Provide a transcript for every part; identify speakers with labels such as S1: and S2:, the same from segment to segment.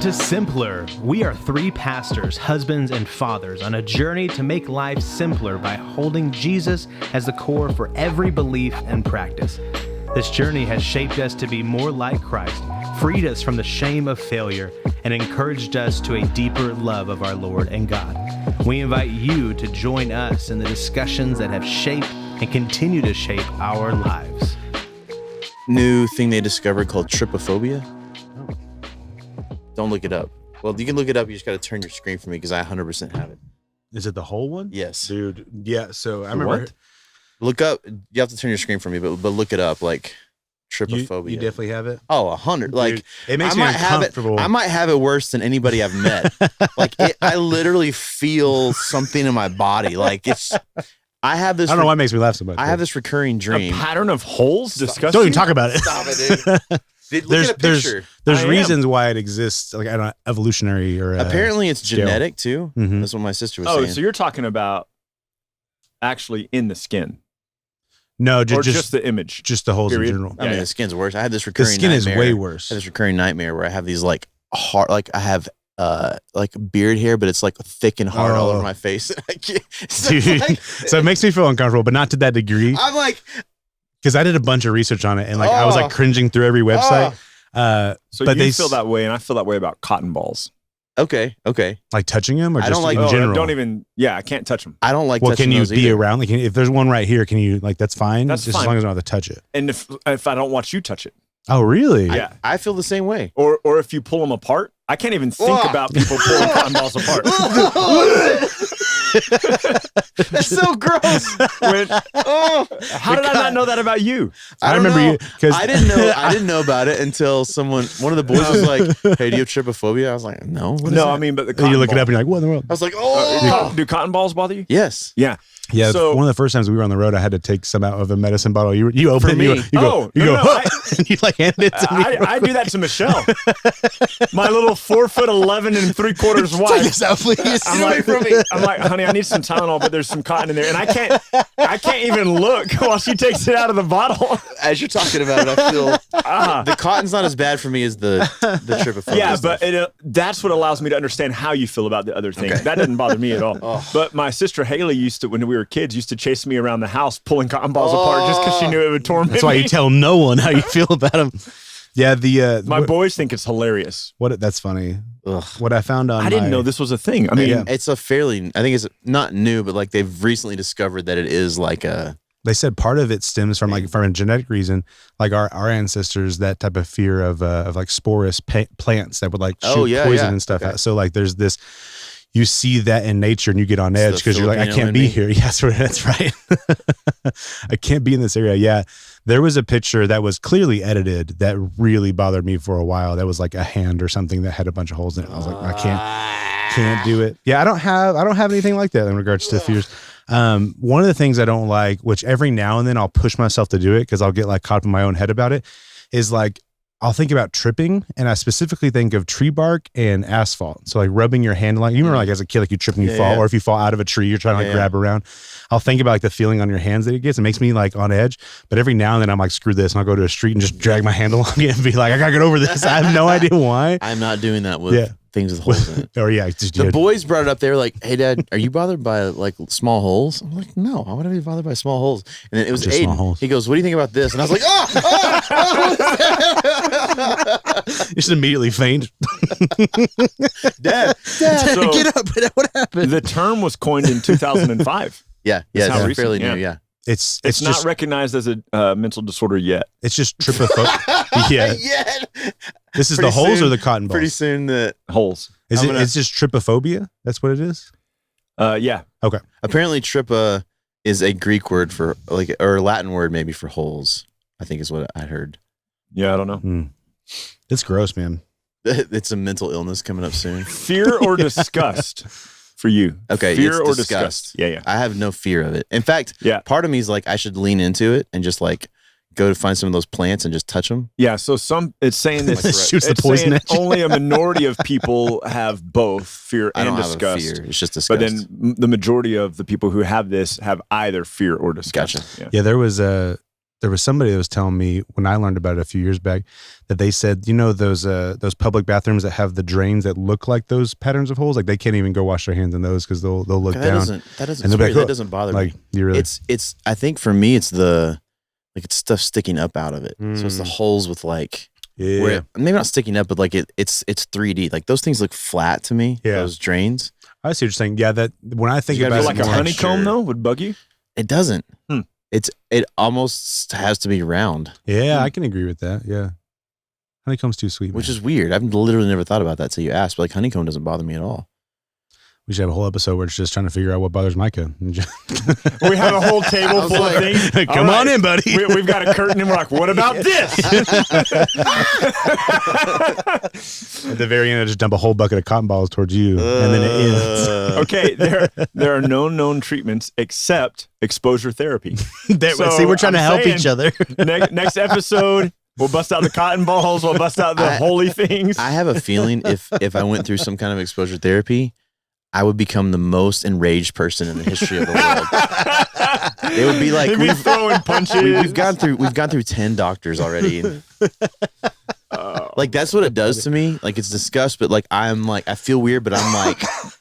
S1: to Simpler. We are three pastors, husbands, and fathers on a journey to make life simpler by holding Jesus as the core for every belief and practice. This journey has shaped us to be more like Christ, freed us from the shame of failure, and encouraged us to a deeper love of our Lord and God. We invite you to join us in the discussions that have shaped and continue to shape our lives.
S2: New thing they discovered called trypophobia. Don't look it up. Well, you can look it up. You just got to turn your screen for me because I 100% have it.
S3: Is it the whole one?
S2: Yes.
S3: Dude, yeah. So I remember.
S2: What? Look up. You have to turn your screen for me, but look it up. Like trypophobia.
S3: You definitely have it?
S2: Oh, 100. Like,
S3: dude, it makes me uncomfortable.
S2: I might have it worse than anybody I've met. I literally feel something in my body. Like I have this.
S3: I don't know why it makes me laugh so much.
S2: I have this recurring dream.
S4: A pattern of holes? Disgusting.
S3: Don't even talk about it.
S2: Stop it, dude.
S3: There's reasons why it exists, like I don't know, evolutionary or
S2: apparently it's
S3: scale.
S2: genetic too.
S3: Mm-hmm.
S2: That's what my sister was saying.
S4: Oh, so you're talking about actually in the skin?
S3: No,
S4: just the image,
S3: just the holes
S4: period.
S3: in general.
S2: I mean, the skin's worse. I had this recurring.
S3: The skin
S2: nightmare.
S3: is way worse.
S2: I had this recurring nightmare where I have these like hard, like I have like beard hair, but it's like thick and hard all over my face. I can't,
S3: Dude, so it makes me feel uncomfortable, but not to that degree.
S2: I'm like,
S3: because I did a bunch of research on it, and like I was like cringing through every website.
S4: So
S3: but
S4: you feel that way, and I feel that way about cotton balls.
S2: Okay.
S3: Like touching them, or
S2: I
S3: just
S2: don't like,
S3: in general?
S4: Don't even. Yeah, I can't touch them.
S2: I don't like.
S3: Well,
S2: touching
S3: can you
S2: those
S3: be
S2: either.
S3: around? Like, if there's one right here, can you like? That's fine.
S4: That's
S3: just
S4: fine.
S3: as long as I don't have to touch it.
S4: And if I don't watch you touch it.
S3: Oh, really?
S4: Yeah.
S2: I feel the same way.
S4: Or if you pull them apart, I can't even think about people pulling cotton balls apart.
S2: That's so gross.
S4: How did I not know that about you?
S3: I remember you because
S2: I didn't know about it until one of the boys was like, "Hey, do you have trypophobia?" I was like, "No." What is that?
S4: I mean, but the cotton
S3: you look it
S4: ball.
S3: up and you're like, "What in the world?"
S2: I was like, "Oh."
S4: Do cotton balls bother you?
S2: Yes.
S4: Yeah.
S3: Yeah,
S4: So-
S3: one of the first times we were on the road, I had to take some out of a medicine bottle. You open
S2: For
S3: it, you
S2: me.
S3: go, and you like handed it to me.
S4: I do that to Michelle. My little 4'11" and 3/4 wide.
S3: Take this out, please.
S4: I'm like, honey, I need some Tylenol, but there's some cotton in there, and I can't even look while she takes it out of the bottle.
S2: As you're talking about it, I feel the cotton's not as bad for me as the trypophobia.
S4: Yeah,
S2: stuff.
S4: but that's what allows me to understand how you feel about the other thing.
S2: Okay.
S4: That doesn't bother me at all. But my sister Haley used to, when we were kids, used to chase me around the house pulling cotton balls apart just because she knew it would torment me.
S3: That's why you tell no one how you feel about them. Yeah,
S4: My boys think it's hilarious.
S3: That's funny. Ugh. What I found on
S4: I didn't know this was a thing. I mean,
S2: it's I think it's not new, but like they've recently discovered that it is like a.
S3: They said part of it stems from from a genetic reason, like our ancestors, that type of fear of like sporous plants that would like shoot poison and stuff out. So like there's this. You see that in nature and you get on edge because you're like, I can't be here. Yes, that's right. I can't be in this area. Yeah. There was a picture that was clearly edited that really bothered me for a while. That was like a hand or something that had a bunch of holes in it. I was like, I can't do it. Yeah. I don't have anything like that in regards to fears. One of the things I don't like, which every now and then I'll push myself to do it because I'll get like caught in my own head about it, is like, I'll think about tripping, and I specifically think of tree bark and asphalt. So like rubbing your hand, like you remember like as a kid, like you trip and you fall, or if you fall out of a tree, you're trying to like grab around. I'll think about like the feeling on your hands that it gets. It makes me like on edge. But every now and then I'm like, screw this, and I'll go to a street and just drag my hand along it and be like, I gotta get over this. I have no idea why.
S2: I'm not doing that with things with holes in it.
S3: Or
S2: the boys brought it up. They were like, "Hey, Dad, are you bothered by like small holes?" I'm like, "No, why would I be bothered by small holes?" And then it was
S3: just small
S2: Aiden.
S3: holes.
S2: He goes, "What do you think about this?" And I was like,
S3: You just immediately faint.
S2: Dad,
S4: So-
S3: get up. What happened?
S4: the term was coined in 200005.
S2: Yeah,
S4: how
S2: it's fairly
S4: recent,
S2: new. Yeah,
S3: It's
S4: It's not
S3: just
S4: recognized as a mental disorder yet.
S3: it's just trypophobia.
S2: yeah.
S3: This is
S2: Pretty
S3: the holes
S2: soon-
S3: or the cotton balls?
S2: Pretty soon that
S4: Holes.
S3: It's just trypophobia? That's what it is?
S4: Yeah.
S3: Okay.
S2: apparently tripa is a Greek word for like, or a Latin word maybe for holes. I think is what I heard.
S4: Yeah, I don't know.
S3: It's gross, man.
S2: It's a mental illness coming up soon.
S4: Fear or disgust for you?
S2: Okay,
S4: Fear
S2: it's
S4: or
S2: disgust.
S4: Yeah.
S2: I have no fear of it. In fact, part of me is like I should lean into it and just like go to find some of those plants and just touch them.
S4: Yeah, so it's saying that
S3: Shoots the poison at you.
S4: only a minority of people have both fear
S2: I
S4: and
S2: don't
S4: disgust.
S2: have a fear. It's just disgust.
S4: But then the majority of the people who have this have either fear or disgust.
S2: Gotcha.
S3: Yeah, there was a there was somebody that was telling me when I learned about it a few years back that they said, those public bathrooms that have the drains that look like those patterns of holes, like they can't even go wash their hands in those because they'll look down.
S2: That doesn't bother me.
S3: Really?
S2: It's I think for me it's it's stuff sticking up out of it. So it's the holes with where maybe not sticking up, but it's 3D. Like those things look flat to me. Yeah. Those drains.
S3: I see what you're saying. Yeah, that when I think about it,
S4: like a honeycomb though would bug you.
S2: It doesn't. It almost has to be round.
S3: Yeah, I can agree with that. Yeah. Honeycomb's too sweet.
S2: Which is weird. I've literally never thought about that till you asked, but honeycomb doesn't bother me at all.
S3: We should have a whole episode where it's just trying to figure out what bothers Micah.
S4: We have a whole table full of things.
S3: Come on in, buddy.
S4: We've got a curtain and we're like, what about this?
S3: At the very end, I just dump a whole bucket of cotton balls towards you. And then it ends.
S4: Okay, there are no known treatments except exposure therapy.
S3: See, we're trying to help each other.
S4: Next episode, we'll bust out the cotton balls. We'll bust out the holy things.
S2: I have a feeling if I went through some kind of exposure therapy, I would become the most enraged person in the history of the world. It would be like
S4: we've throwing punches.
S2: We've gone through 10 doctors already. That's what it does to me. It's disgust, but I feel weird, but I'm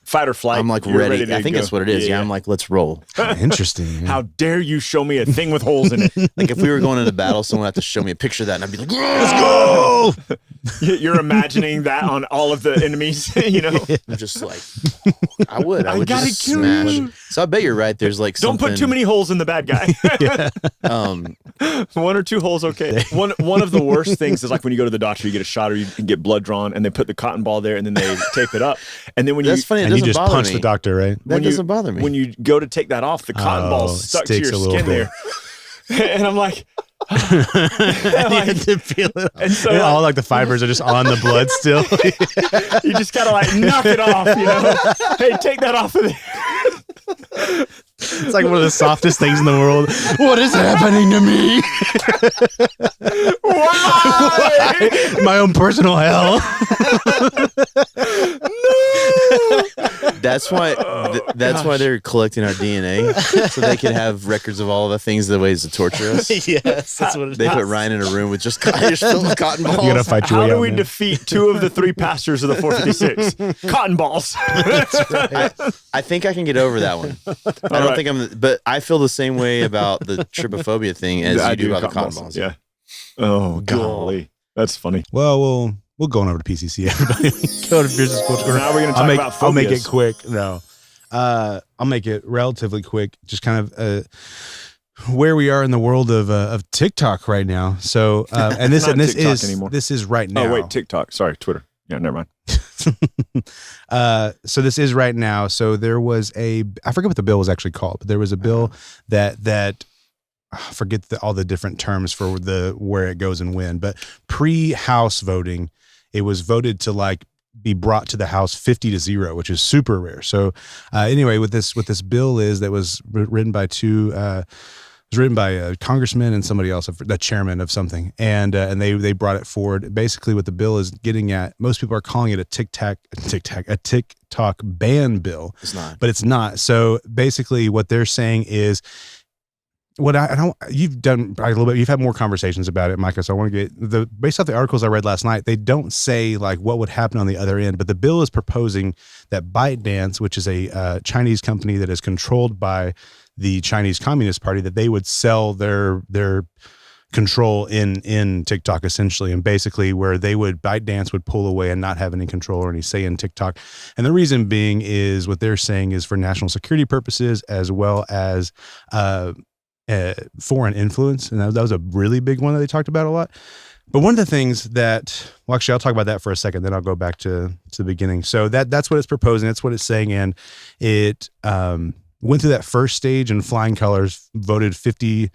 S4: fight or flight.
S2: I'm ready. I think that's what it is. Yeah, I'm let's roll.
S3: Interesting. Yeah.
S4: How dare you show me a thing with holes in it?
S2: If we were going into battle, someone would have to show me a picture of that, and I'd be like, let's go.
S4: You're imagining that on all of the enemies,
S2: I'm just I would just smash. So I bet you're right. There's
S4: don't put too many holes in the bad guy. One or two holes, okay. One of the worst things is when you go to the doctor, you get a shot or you get blood drawn, and they put the cotton ball there, and then they tape it up, and then when
S2: that's funny.
S3: You just punch the doctor, right?
S2: That doesn't bother me.
S4: When you go to take that off, the cotton ball stuck to your skin there, and I'm like.
S3: You had to feel it. And so all the fibers are just on the blood still.
S4: You just gotta knock it off, Hey, take that off of there.
S3: It's one of the softest things in the world. What is happening to me?
S4: Why?
S3: My own personal hell.
S4: No.
S2: That's why they're collecting our DNA so they can have records of all the things, the ways to torture us.
S3: Yes, that's what it is.
S2: They put Ryan in a room with just filled with cotton balls.
S3: You gotta fight your way
S4: How do we
S3: man.
S4: defeat 2 of the 3 pastors of the 456? Cotton balls.
S2: That's right. I think I can get over that one. I don't think but I feel the same way about the trypophobia thing as you do about the cotton balls.
S4: Yeah. Oh, golly. That's funny.
S3: Well, we'll go on over to PCC, everybody. Go to business school.
S4: Now we're going to talk about phobias.
S3: I'll make it quick. No. I'll make it relatively quick. Just kind of where we are in the world of TikTok right now. So, and this is right now.
S4: Oh, wait, TikTok. Sorry, Twitter. Yeah, never mind.
S3: So this is right now. So there was I forget what the bill was actually called, but there was a bill that I forget all the different terms for where it goes and when, but pre-House voting, it was voted to be brought to the House 50-0, which is super rare. So anyway, what this bill is that was written by a congressman and somebody else, the chairman of something, and they brought it forward. Basically, what the bill is getting at, most people are calling it a TikTok ban bill.
S2: It's not,
S3: but it's not. So basically, what they're saying is, you've done a little bit. You've had more conversations about it, Micah. So I want to get based off the articles I read last night. They don't say what would happen on the other end, but the bill is proposing that ByteDance, which is a Chinese company that is controlled by the Chinese Communist Party, that they would sell their control in TikTok essentially, and basically where ByteDance would pull away and not have any control or any say in TikTok. And the reason being is what they're saying is for national security purposes as well as foreign influence. And that was a really big one that they talked about a lot. But one of the things that, I'll talk about that for a second, then I'll go back to the beginning. So that's what it's proposing. That's what it's saying. And it went through that first stage in flying colors, voted 50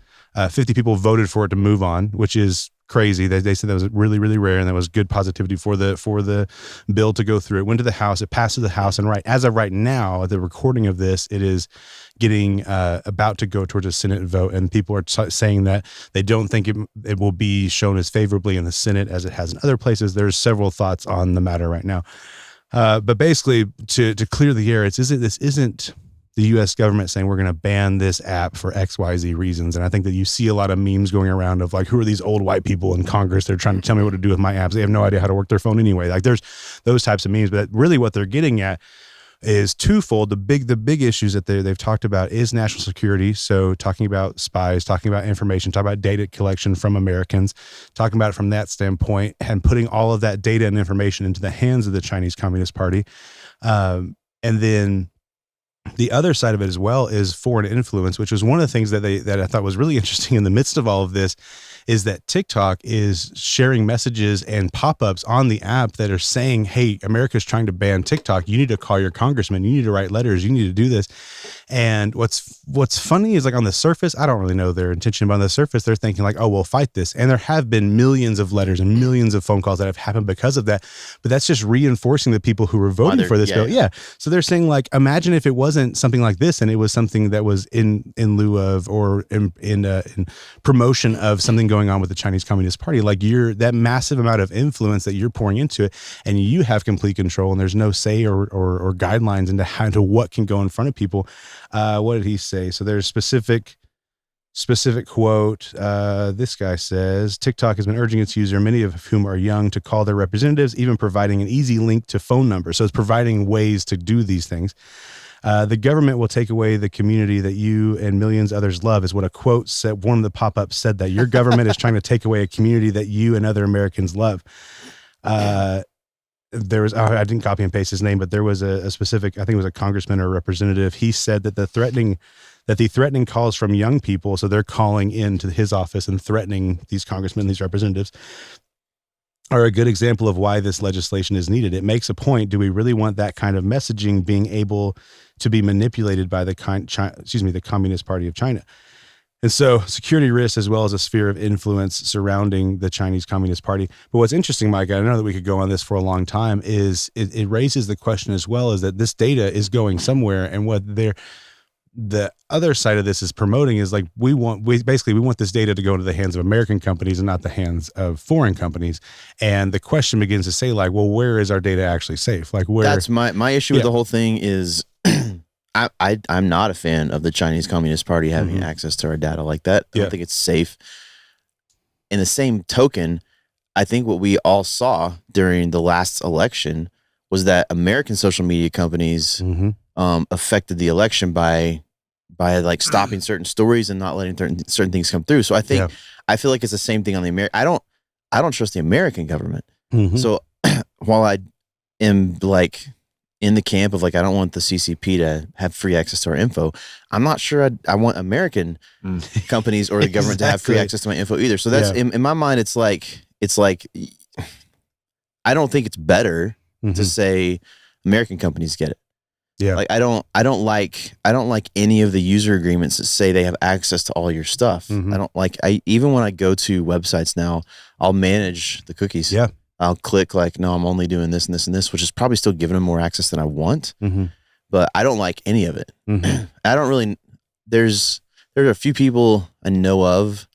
S3: people voted for it to move on, which is crazy. They said that was really, really rare, and that was good positivity for the bill to go through. It went to the House. It passed to the House, and as of right now, the recording of this, it is getting about to go towards a Senate vote, and people are saying that they don't think it will be shown as favorably in the Senate as it has in other places. There's several thoughts on the matter right now, but basically, to clear the air, this isn't the U.S. government saying we're going to ban this app for XYZ reasons. And I think that you see a lot of memes going around of like, who are these old white people in Congress? They're trying to tell me what to do with my apps. They have no idea how to work their phone anyway. Like there's those types of memes, but really what they're getting at is twofold. The big issues that they've talked about is national security. So talking about spies, talking about information, talking about data collection from Americans, talking about it from that standpoint, and putting all of that data and information into the hands of the Chinese Communist Party. And then the other side of it as well is foreign influence, which was one of the things that I thought was really interesting in the midst of all of this, is that TikTok is sharing messages and pop-ups on the app that are saying, hey, America's trying to ban TikTok. You need to call your congressman. You need to write letters. You need to do this. And what's funny is like on the surface, I don't really know their intention, but on the surface, they're thinking like, oh, we'll fight this. And there have been millions of letters and millions of phone calls that have happened because of that. But that's just reinforcing the people who were voting for this bill. Yeah. So they're saying like, imagine if it wasn't something like this and it was something that was in lieu of or in promotion of something going on with the Chinese Communist Party. Like that massive amount of influence that you're pouring into it, and you have complete control, and there's no say or guidelines into what can go in front of people. What did he say? So there's specific quote. This guy says, TikTok has been urging its user, many of whom are young, to call their representatives, even providing an easy link to phone numbers. So it's providing ways to do these things. The government will take away the community that you and millions others love, is what a quote said. One of the pop-ups said that your government is trying to take away a community that you and other Americans love. There was, I didn't copy and paste his name, but there was a specific, I think it was a congressman or a representative. He said that the threatening calls from young people, so they're calling into his office and threatening these congressmen, these representatives, are a good example of why this legislation is needed. It makes a point. Do we really want that kind of messaging being able to be manipulated by the Communist Party of China? And so security risks, as well as a sphere of influence surrounding the Chinese Communist Party. But what's interesting, Mike, I know that we could go on this for a long time, is it raises the question as well, is that this data is going somewhere, and what the other side of this is promoting is like, we want this data to go into the hands of American companies and not the hands of foreign companies. And the question begins to say like, well, where is our data actually safe? Like where? That's
S2: my issue with the whole thing is I'm not a fan of the Chinese Communist Party having access to our data like that. I don't think it's safe. In the same token, I think what we all saw during the last election was that American social media companies affected the election by like stopping certain stories and not letting certain things come through. So I think I feel like it's the same thing on the American. I don't trust the American government. So while I am like in the camp of like, I don't want the CCP to have free access to our info, I'm not sure I want American companies or the government to have free access to my info either. So that's in my mind, it's like I don't think it's better to say American companies get it. Yeah. Like I don't like any of the user agreements that say they have access to all your stuff. I don't like, even when I go to websites now, I'll manage the cookies. Yeah. I'll click like, no, I'm only doing this and this and this, which is probably still giving them more access than I want. But I don't like any of it. I don't really, there's a few people I know of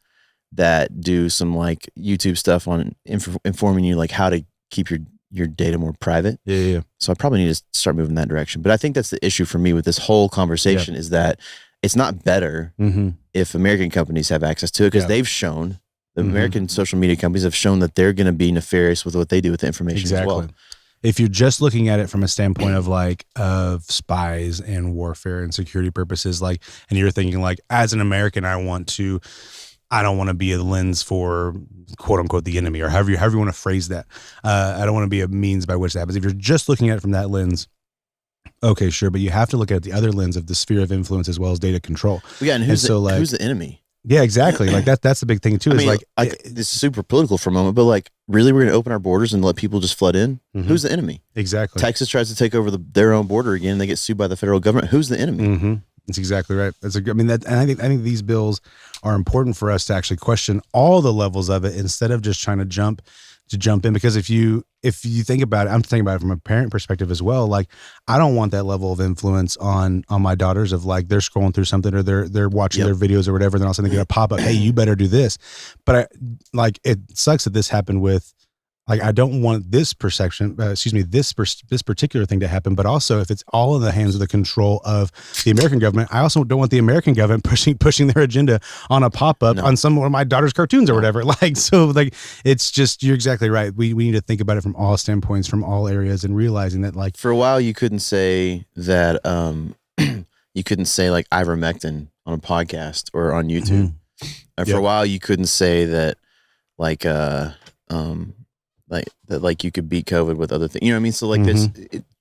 S2: that do some like YouTube stuff on informing you like how to keep your data more private. Yeah. So I probably need to start moving that direction. But I think that's the issue for me with this whole conversation is that it's not better if American companies have access to it, because they've shown, the American social media companies have shown that they're going to be nefarious with what they do with the information as well.
S3: If you're just looking at it from a standpoint of spies and warfare and security purposes, like, and you're thinking like, as an American, I don't want to be a lens for quote unquote the enemy, or however you want to phrase that. I don't want to be a means by which that happens. If you're just looking at it from that lens, okay, sure. But you have to look at the other lens of the sphere of influence as well as data control.
S2: Yeah. And who's the enemy?
S3: Yeah, exactly. Like that's the big thing too.
S2: This is super political for a moment, but like, really, we're going to open our borders and let people just flood in? Who's the enemy?
S3: Exactly.
S2: Texas tries to take over their own border again, and they get sued by the federal government. Who's the enemy?
S3: That's exactly right. I think these bills are important for us to actually question all the levels of it instead of just trying to jump in. Because if you think about it, I'm thinking about it from a parent perspective as well. Like, I don't want that level of influence on my daughters of like, they're scrolling through something or they're watching their videos or whatever. Then all of a sudden they get a pop up, hey, you better do this. But it sucks that this happened with Like, I don't want this this particular thing to happen, but also if it's all in the hands of the control of the American government, I also don't want the American government pushing their agenda on a pop-up on some of my daughter's cartoons or whatever. Like, so like, it's just, you're exactly right. We need to think about it from all standpoints, from all areas, and realizing that, like,
S2: for a while you couldn't say that, you couldn't say like ivermectin on a podcast or on YouTube. For a while you couldn't say that like you could beat COVID with other things. You know what I mean? So like this,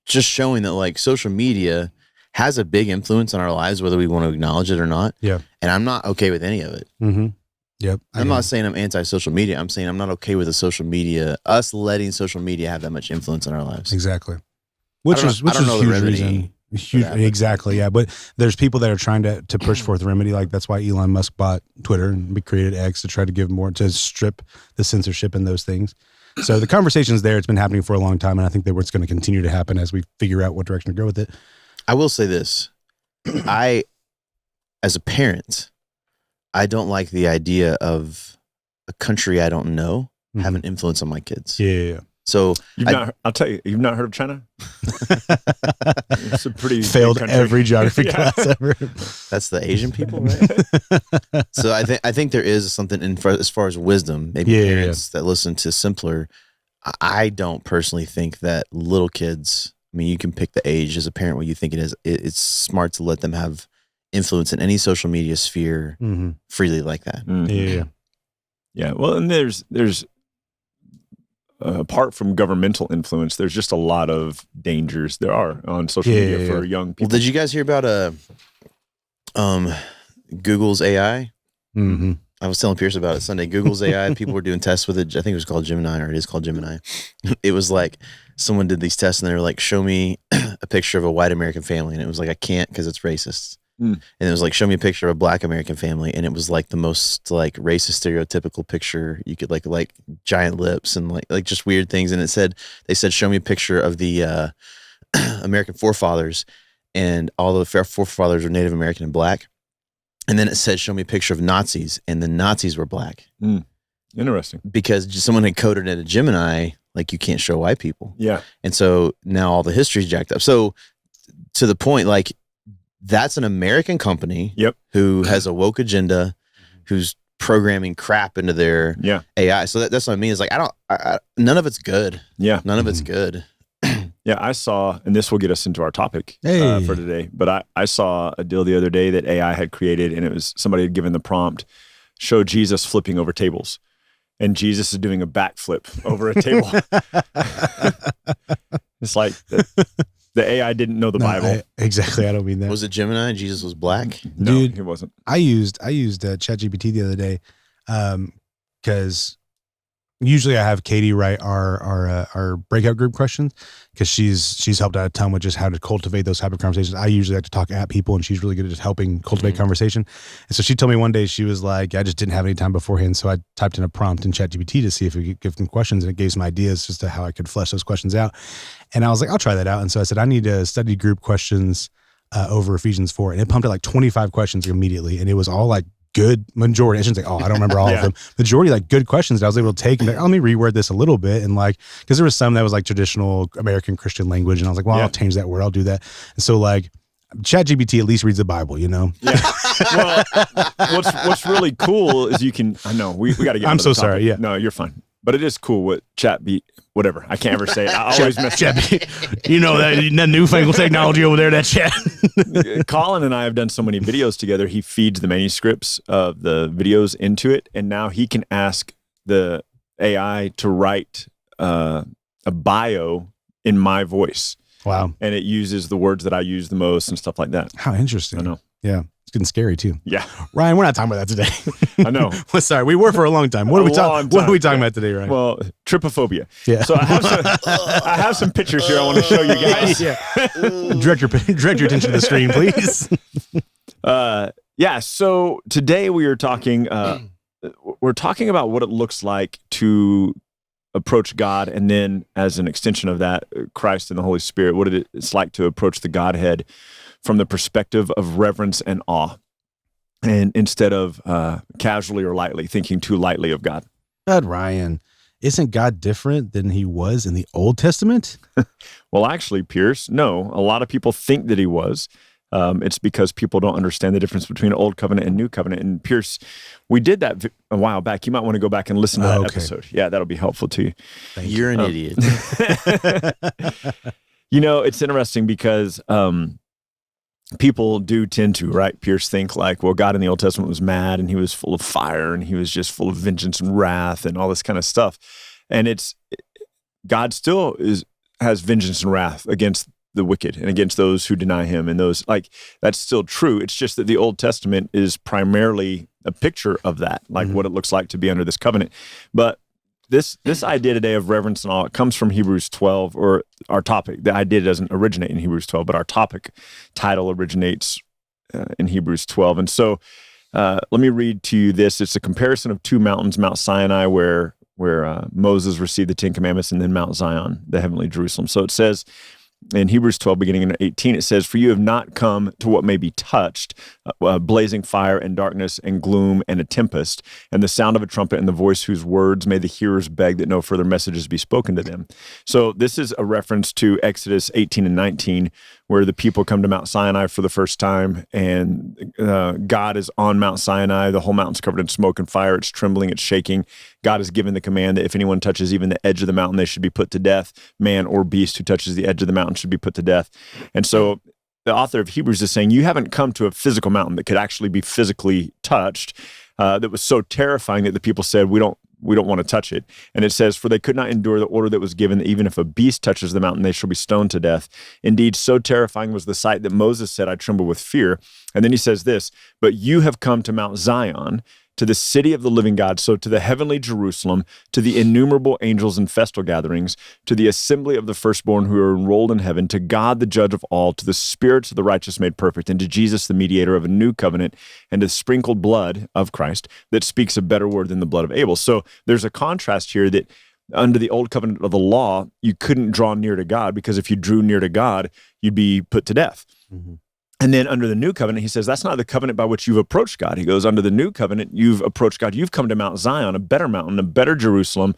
S2: just showing that like social media has a big influence on our lives, whether we want to acknowledge it or not. Yeah. And I'm not okay with any of it. Yep. I'm not saying I'm anti-social media. I'm saying I'm not okay with the social media, us letting social media have that much influence on our lives.
S3: Exactly. Which is a huge reason. Exactly. Yeah. But there's people that are trying to push forth a remedy. Like, that's why Elon Musk bought Twitter and created X to try to give more, to strip the censorship and those things. So the conversation's there. It's been happening for a long time, and I think that it's going to continue to happen as we figure out what direction to go with it.
S2: I will say this. As a parent, I don't like the idea of a country I don't know having influence on my kids.
S3: Yeah.
S2: So
S4: I'll tell you, you've not heard of China? It's a pretty
S3: failed every geography class ever.
S2: That's the Asian people, right? So I think there is something as far as wisdom. Maybe parents that listen to Simpler. I don't personally think that little kids. I mean, you can pick the age as a parent what you think it is. It's smart to let them have influence in any social media sphere freely like that.
S4: Yeah. Well, and there's apart from governmental influence, there's just a lot of dangers there are on social media for young people.
S2: Well, did you guys hear about Google's AI? I was telling Pierce about it Sunday. Google's AI, people were doing tests with it. I think it was called Gemini, or it is called Gemini. It was like someone did these tests and they were like, show me a picture of a white American family. And it was like, I can't because it's racist. And it was like, show me a picture of a black American family. And it was like the most like racist stereotypical picture. You could like giant lips and like just weird things. And they said, show me a picture of the American forefathers. And all the forefathers were Native American and black. And then it said, show me a picture of Nazis. And the Nazis were black.
S4: Interesting.
S2: Because someone had coded it at Gemini, like, you can't show white people.
S4: Yeah.
S2: And so now all the history's jacked up. So to the point, like, that's an American company who has a woke agenda, who's programming crap into their AI. So that's what I mean. Is like, none of it's good. Yeah. None of it's good.
S4: Yeah, I saw, and this will get us into our topic for today, but I saw a deal the other day that AI had created, and it was somebody had given the prompt, show Jesus flipping over tables. And Jesus is doing a backflip over a table. It's like the AI didn't know the Bible.
S3: Exactly. I don't mean that.
S2: Was it Gemini? Jesus was black?
S4: No, dude, he wasn't.
S3: I used ChatGPT the other day because usually I have Katie write our breakout group questions because she's helped out a ton with just how to cultivate those type of conversations. I usually like to talk at people, and she's really good at just helping cultivate conversation. And so she told me one day, she was like, I just didn't have any time beforehand, so I typed in a prompt in ChatGPT to see if we could give them questions, and it gave some ideas as to how I could flesh those questions out. And I was like, I'll try that out. And so I said, I need to study group questions over Ephesians 4, and it pumped out like 25 questions immediately, and it was all like good majority. I shouldn't say, I don't remember all of them. Majority, like, good questions that I was able to take and be like, let me reword this a little bit. And like, because there was some that was like traditional American Christian language. And I was like, well, I'll change that word. I'll do that. And so like, ChatGPT at least reads the Bible, you know?
S4: Yeah. Well, what's really cool is you can, I know, we got to get
S3: I'm so sorry. Yeah.
S4: No, you're fine. But it is cool what whatever. I can't ever say it. I always mess up.
S3: You know, that newfangled technology over there, that chat.
S4: Colin and I have done so many videos together. He feeds the manuscripts of the videos into it, and now he can ask the AI to write a bio in my voice.
S3: Wow.
S4: And it uses the words that I use the most and stuff like that.
S3: How interesting.
S4: I know.
S3: Yeah. It's getting scary too.
S4: Yeah.
S3: Ryan, we're not talking about that today.
S4: I know.
S3: Well, sorry. We were for a long time. What are we talking about today, Ryan?
S4: Well, trypophobia.
S3: Yeah.
S4: So I have some pictures here I want to show you guys.
S3: Direct your attention to the screen, please.
S4: So today we are talking about what it looks like to approach God, and then as an extension of that, Christ and the Holy Spirit, what it's like to approach the Godhead from the perspective of reverence and awe, and instead of casually or lightly thinking too lightly of God.
S3: God, Ryan, isn't God different than he was in the Old Testament?
S4: Well, actually, Pierce, no. A lot of people think that he was. It's because people don't understand the difference between Old Covenant and New Covenant. And Pierce, we did that a while back. You might want to go back and listen to that episode. Yeah, that'll be helpful to you.
S2: You're an idiot.
S4: It's interesting because people do tend to, right, Pierce, think like, well, God in the Old Testament was mad and he was full of fire and he was just full of vengeance and wrath and all this kind of stuff. And God still has vengeance and wrath against the wicked and against those who deny him, and those, like, that's still true. It's just that the Old Testament is primarily a picture of that, like what it looks like to be under this covenant. But this idea today of reverence and awe, it comes from Hebrews 12, or our topic. The idea doesn't originate in Hebrews 12, but our topic title originates in Hebrews 12. And so let me read to you this. It's a comparison of two mountains, Mount Sinai, where Moses received the Ten Commandments, and then Mount Zion, the heavenly Jerusalem. So it says, in Hebrews 12, beginning in 18, it says, "For you have not come to what may be touched, blazing fire and darkness and gloom and a tempest, and the sound of a trumpet and the voice whose words may the hearers beg that no further messages be spoken to them." So this is a reference to Exodus 18 and 19, where the people come to Mount Sinai for the first time, and God is on Mount Sinai. The whole mountain's covered in smoke and fire. It's trembling, it's shaking. God has given the command that if anyone touches even the edge of the mountain, they should be put to death. Man or beast who touches the edge of the mountain should be put to death. And so the author of Hebrews is saying, you haven't come to a physical mountain that could actually be physically touched, that was so terrifying that the people said, we don't want to touch it. And it says, "For they could not endure the order that was given, that even if a beast touches the mountain, they shall be stoned to death. Indeed, so terrifying was the sight that Moses said, I tremble with fear." And then he says this, "But you have come to Mount Zion, to the city of the living God," so to the heavenly Jerusalem, "to the innumerable angels and festal gatherings, to the assembly of the firstborn who are enrolled in heaven, to God the judge of all, to the spirits of the righteous made perfect, and to Jesus the mediator of a new covenant, and to the sprinkled blood of Christ that speaks a better word than the blood of Abel." So there's a contrast here that under the old covenant of the law, you couldn't draw near to God, because if you drew near to God, you'd be put to death. Mm-hmm. And then under the new covenant, he says, that's not the covenant by which you've approached God. He goes, under the new covenant, you've approached God. You've come to Mount Zion, a better mountain, a better Jerusalem.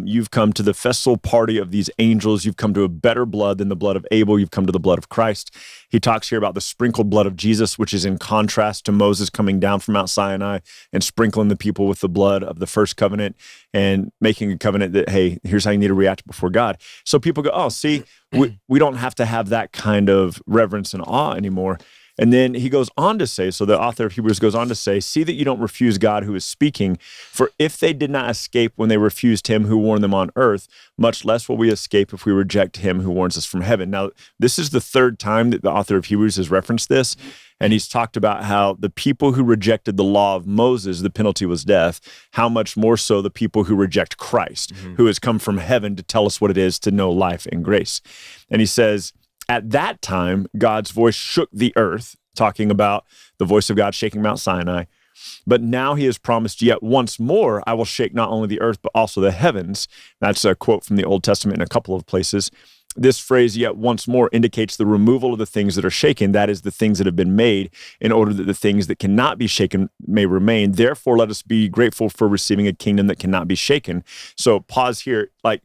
S4: You've come to the festal party of these angels. You've come to a better blood than the blood of Abel. You've come to the blood of Christ. He talks here about the sprinkled blood of Jesus, which is in contrast to Moses coming down from Mount Sinai and sprinkling the people with the blood of the first covenant and making a covenant that, hey, here's how you need to react before God. So people go, oh, see, we don't have to have that kind of reverence and awe anymore. And then he goes on to say, so the author of Hebrews goes on to say, "See that you don't refuse God who is speaking, for if they did not escape when they refused him who warned them on earth, much less will we escape if we reject him who warns us from heaven." Now, this is the third time that the author of Hebrews has referenced this, and he's talked about how the people who rejected the law of Moses, the penalty was death, how much more so the people who reject Christ, who has come from heaven to tell us what it is to know life and grace. And he says, at that time, God's voice shook the earth, talking about the voice of God shaking Mount Sinai. But now he has promised, yet once more, I will shake not only the earth, but also the heavens. That's a quote from the Old Testament in a couple of places. This phrase, yet once more, indicates the removal of the things that are shaken, that is, the things that have been made, in order that the things that cannot be shaken may remain. Therefore, let us be grateful for receiving a kingdom that cannot be shaken. So pause here, like,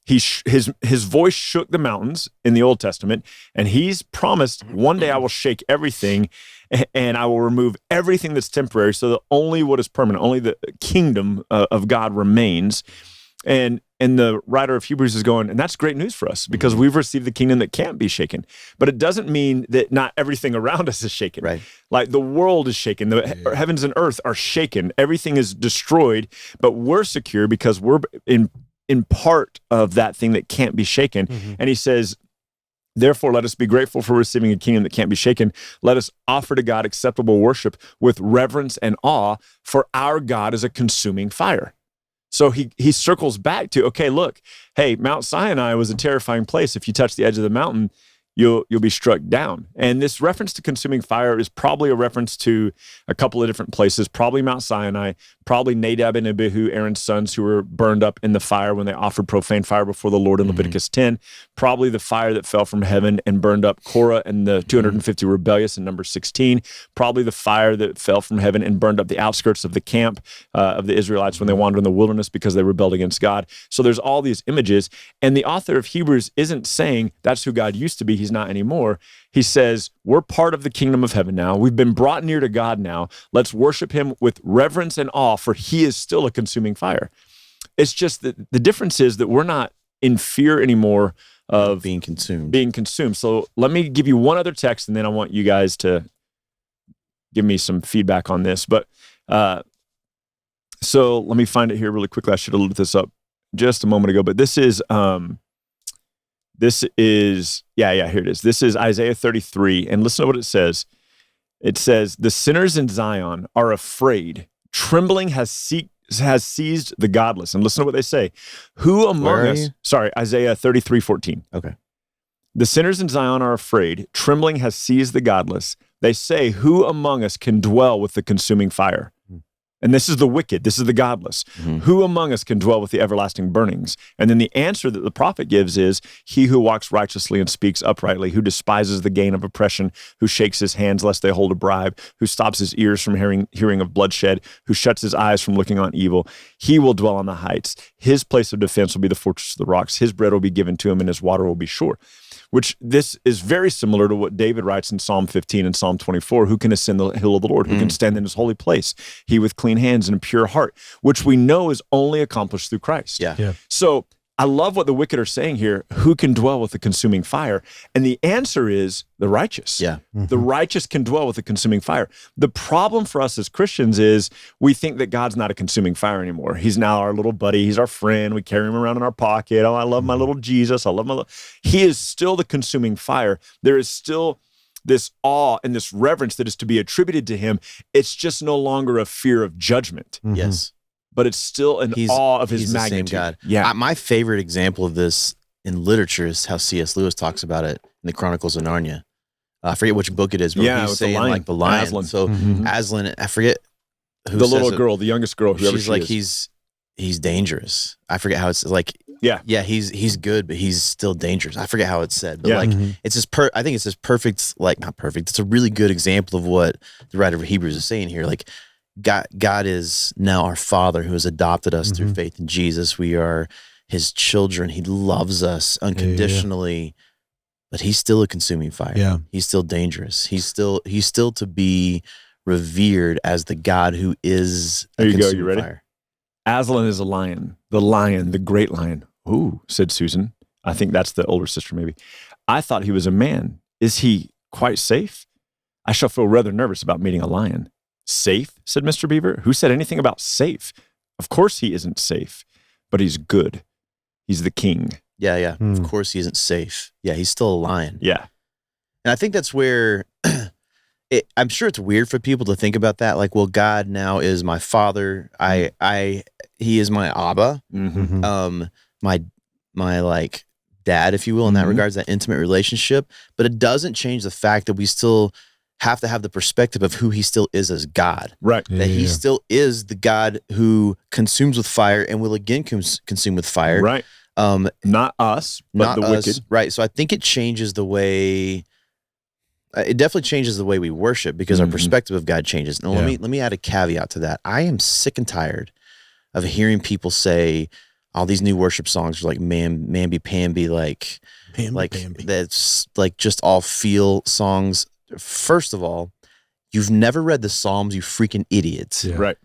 S4: his voice shook the mountains in the Old Testament, and he's promised, one day I will shake everything, and I will remove everything that's temporary, so that only what is permanent, only the kingdom of God remains. And the writer of Hebrews is going, and that's great news for us, because we've received the kingdom that can't be shaken. But it doesn't mean that not everything around us is shaken. Right. Like the world is shaken. The heavens and earth are shaken. Everything is destroyed, but we're secure because we're in part of that thing that can't be shaken. And he says, therefore, let us be grateful for receiving a kingdom that can't be shaken. Let us offer to God acceptable worship with reverence and awe, for our God is a consuming fire. So he circles back to, okay, look, hey, Mount Sinai was a terrifying place. If you touch the edge of the mountain, you'll be struck down. And this reference to consuming fire is probably a reference to a couple of different places, probably Mount Sinai, probably Nadab and Abihu, Aaron's sons, who were burned up in the fire when they offered profane fire before the Lord in Leviticus 10, probably the fire that fell from heaven and burned up Korah and the 250 rebellious in Numbers 16, probably the fire that fell from heaven and burned up the outskirts of the camp of the Israelites when they wandered in the wilderness because they rebelled against God. So there's all these images, and the author of Hebrews isn't saying that's who God used to be, he's not anymore. He says, we're part of the kingdom of heaven now. We've been brought near to God now. Let's worship him with reverence and awe, for he is still a consuming fire. It's just that the difference is that we're not in fear anymore of
S2: being consumed.
S4: So let me give you one other text, and then I want you guys to give me some feedback on this. But so let me find it here really quickly. I should have looked this up just a moment ago, but this is here it is. This is Isaiah 33, and listen to what it says. It says, the sinners in Zion are afraid. Trembling has seized the godless. And listen to what they say. Who among us, Isaiah 33:14.
S2: Okay.
S4: The sinners in Zion are afraid. Trembling has seized the godless. They say, who among us can dwell with the consuming fire? And this is the wicked. This is the godless. Who among us can dwell with the everlasting burnings? And then the answer that the prophet gives is, he who walks righteously and speaks uprightly, who despises the gain of oppression, who shakes his hands lest they hold a bribe, who stops his ears from hearing of bloodshed, who shuts his eyes from looking on evil. He will dwell on the heights. His place of defense will be the fortress of the rocks. His bread will be given to him, and his water will be sure. Which this is very similar to what David writes in Psalm 15 and Psalm 24. Who can ascend the hill of the Lord? Who can stand in his holy place? He with clean hands and a pure heart, which we know is only accomplished through Christ.
S2: Yeah.
S4: So I love what the wicked are saying here. Who can dwell with the consuming fire? And the answer is the righteous.
S2: Yeah.
S4: The righteous can dwell with the consuming fire. The problem for us as Christians is we think that God's not a consuming fire anymore. He's now our little buddy. He's our friend. We carry him around in our pocket. Oh, I love my little Jesus. I love my little... He is still the consuming fire. There is still this awe and this reverence that is to be attributed to him. It's just no longer a fear of judgment.
S2: Yes.
S4: But it's still an awe of his magnitude.
S2: He's the same God.
S4: Yeah.
S2: My favorite example of this in literature is how C.S. Lewis talks about it in the Chronicles of Narnia. I forget which book it is, but he's saying the lion.
S4: Aslan.
S2: So Aslan, I forget who
S4: the little girl, the youngest girl, whoever
S2: she's like, he's dangerous. I forget how it's like. Yeah, he's good, but he's still dangerous. I forget how it's said, but it's just I think it's just perfect, like not perfect. It's a really good example of what the writer of Hebrews is saying here. Like, God is now our Father who has adopted us through faith in Jesus. We are his children. He loves us unconditionally, but he's still a consuming fire.
S3: Yeah.
S2: He's still dangerous. He's still to be revered as the God who is a consuming
S4: You ready?
S2: fire.
S4: Aslan is a lion, the great lion. Ooh, said Susan. I think that's the older sister maybe. I thought he was a man. Is he quite safe? I shall feel rather nervous about meeting a lion. Safe, said Mr. Beaver. Who said anything about safe? Of course he isn't safe, but he's good. He's the king.
S2: Yeah. Of course he isn't safe. Yeah, he's still a lion.
S4: Yeah.
S2: And I think that's where I'm sure it's weird for people to think about that. Like, well, God now is my Father. He is my Abba. My like dad, if you will, in that regards, that intimate relationship. But it doesn't change the fact that we still have to have the perspective of who he still is as God.
S4: Right.
S2: That he still is the God who consumes with fire and will again consume with fire.
S4: Right. Not us, but the wicked.
S2: Right. So I think it changes the way, it definitely changes the way we worship because our perspective of God changes. Now, let me add a caveat to that. I am sick and tired of hearing people say all these new worship songs are like mamby-pamby, like that's like just all feel songs. First of all, you've never read the Psalms, you freaking idiots.
S3: Yeah.
S4: Right.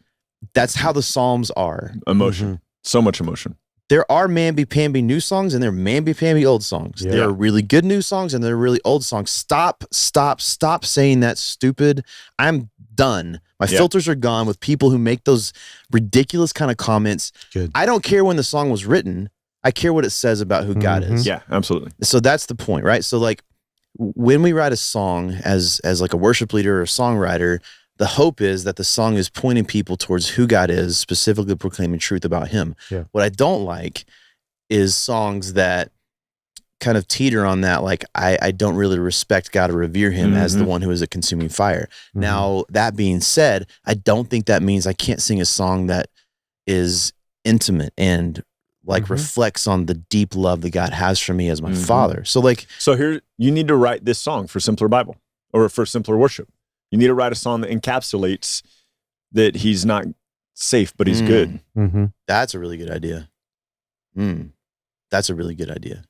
S2: That's how the Psalms are.
S4: Emotion. So much emotion.
S2: There are mamby-pamby new songs and there are mamby-pamby old songs.
S3: Yeah.
S2: There are really good new songs and there are really old songs. Stop saying that stupid. I'm done. My filters are gone with people who make those ridiculous kind of comments.
S3: Good.
S2: I don't care when the song was written. I care what it says about who God is.
S4: Yeah, absolutely.
S2: So that's the point, right? So like when we write a song as like a worship leader or a songwriter, the hope is that the song is pointing people towards who God is, specifically proclaiming truth about him.
S3: Yeah.
S2: What I don't like is songs that kind of teeter on that. Like I don't really respect God or revere him as the one who is a consuming fire. Now, that being said, I don't think that means I can't sing a song that is intimate and like reflects on the deep love that God has for me as my father. So
S4: here you need to write this song for Simpler Bible or for Simpler Worship. You need to write a song that encapsulates that he's not safe, but he's good.
S2: That's a really good idea. That's a really good idea.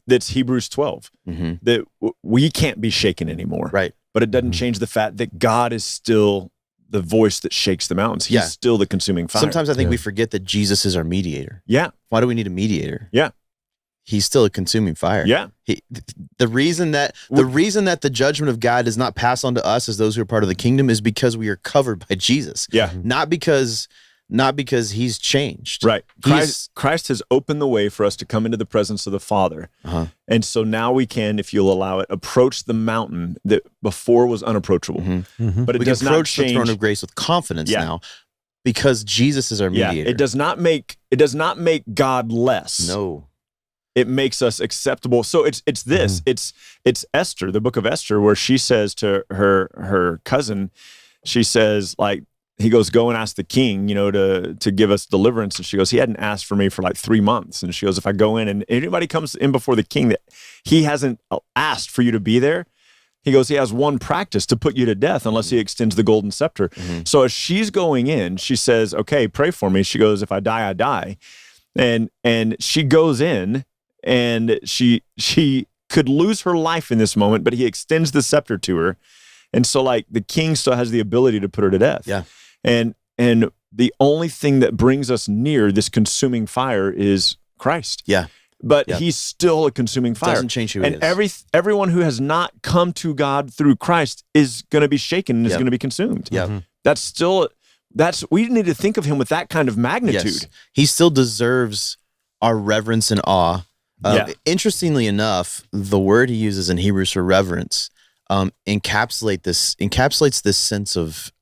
S4: That's Hebrews 12. That we can't be shaken anymore.
S2: Right.
S4: But it doesn't change the fact that God is still the voice that shakes the mountains. He's still the consuming fire.
S2: Sometimes I think we forget that Jesus is our mediator.
S4: Yeah.
S2: Why do we need a mediator?
S4: Yeah.
S2: He's still a consuming fire.
S4: Yeah.
S2: The reason that the judgment of God does not pass on to us as those who are part of the kingdom is because we are covered by Jesus.
S4: Yeah.
S2: Not because he's changed.
S4: Right. Christ has opened the way for us to come into the presence of the Father. And so now we can, if you'll allow it, approach the mountain that before was unapproachable. But it does not change
S2: the throne of grace with confidence now because Jesus is our mediator.
S4: Yeah. It does not make God less.
S2: No.
S4: It makes us acceptable. So it's this. It's Esther, the book of Esther, where she says to her cousin, she says, like, he goes, go and ask the king, to give us deliverance. And she goes, he hadn't asked for me for like 3 months. And she goes, if I go in and anybody comes in before the king that he hasn't asked for you to be there, he goes, he has one practice to put you to death unless he extends the golden scepter. So as she's going in, she says, okay, pray for me. She goes, if I die, I die. And she goes in and she could lose her life in this moment, but he extends the scepter to her. And so like the king still has the ability to put her to death.
S2: Yeah.
S4: And the only thing that brings us near this consuming fire is Christ.
S2: Yeah.
S4: But he's still a consuming fire.
S2: Doesn't change who he is.
S4: And everyone who has not come to God through Christ is going to be shaken and is going to be consumed.
S2: Yeah.
S4: We need to think of him with that kind of magnitude.
S2: Yes. He still deserves our reverence and awe. Interestingly enough, the word he uses in Hebrews for reverence encapsulates this sense of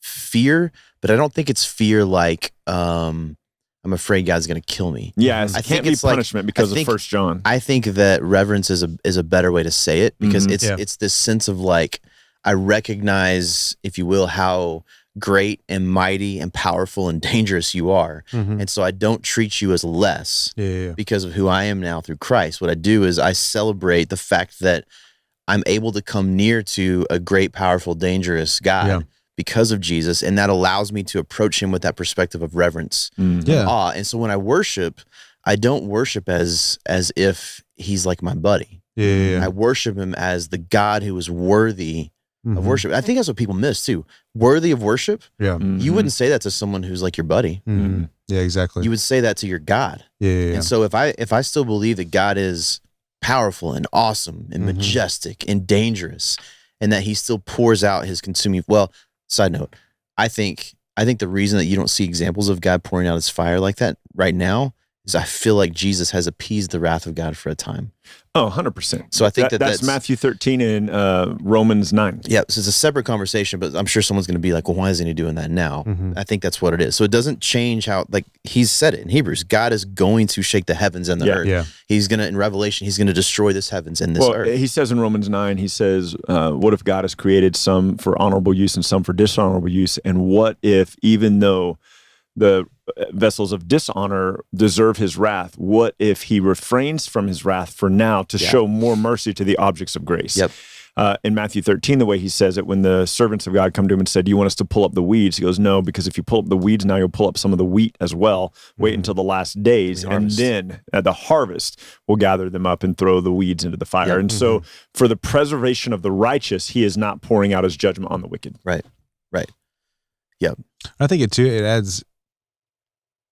S2: fear, but I don't think it's fear like I'm afraid God's going to kill me.
S4: Yeah, it can't be punishment because of 1 John.
S2: I think that reverence is a better way to say it because it's this sense of like I recognize, if you will, how great and mighty and powerful and dangerous you are. And so I don't treat you as less because of who I am now through Christ. What I do is I celebrate the fact that I'm able to come near to a great, powerful, dangerous God because of Jesus. And that allows me to approach him with that perspective of reverence and awe. And so when I worship, I don't worship as if he's like my buddy. I worship him as the God who is worthy of worship. I think that's what people miss too. Worthy of worship. Yeah. You wouldn't say that to someone who's like your buddy.
S3: Yeah, exactly.
S2: You would say that to your God. And so if I still believe that God is powerful and awesome and majestic and dangerous and that he still pours out his consuming, side note, I think the reason that you don't see examples of God pouring out his fire like that right now is I feel like Jesus has appeased the wrath of God for a time.
S4: Oh, 100%.
S2: So I think
S4: that's Matthew 13 and Romans 9.
S2: Yeah, so it's a separate conversation, but I'm sure someone's going to be like, well, why isn't he doing that now? I think that's what it is. So it doesn't change how, like he's said it in Hebrews, God is going to shake the heavens and the earth. Yeah. He's going to, in Revelation, he's going to destroy this heavens and this earth.
S4: He says in Romans 9, he says, what if God has created some for honorable use and some for dishonorable use? And what if, even though the vessels of dishonor deserve his wrath, what if he refrains from his wrath for now to show more mercy to the objects of grace? In Matthew 13, the way he says it, when the servants of God come to him and said, do you want us to pull up the weeds? He goes, no, because if you pull up the weeds now, you'll pull up some of the wheat as well. Wait until the last days, and then at the harvest, we'll gather them up and throw the weeds into the fire. And so for the preservation of the righteous, he is not pouring out his judgment on the wicked.
S2: Right. Yep.
S3: I think it adds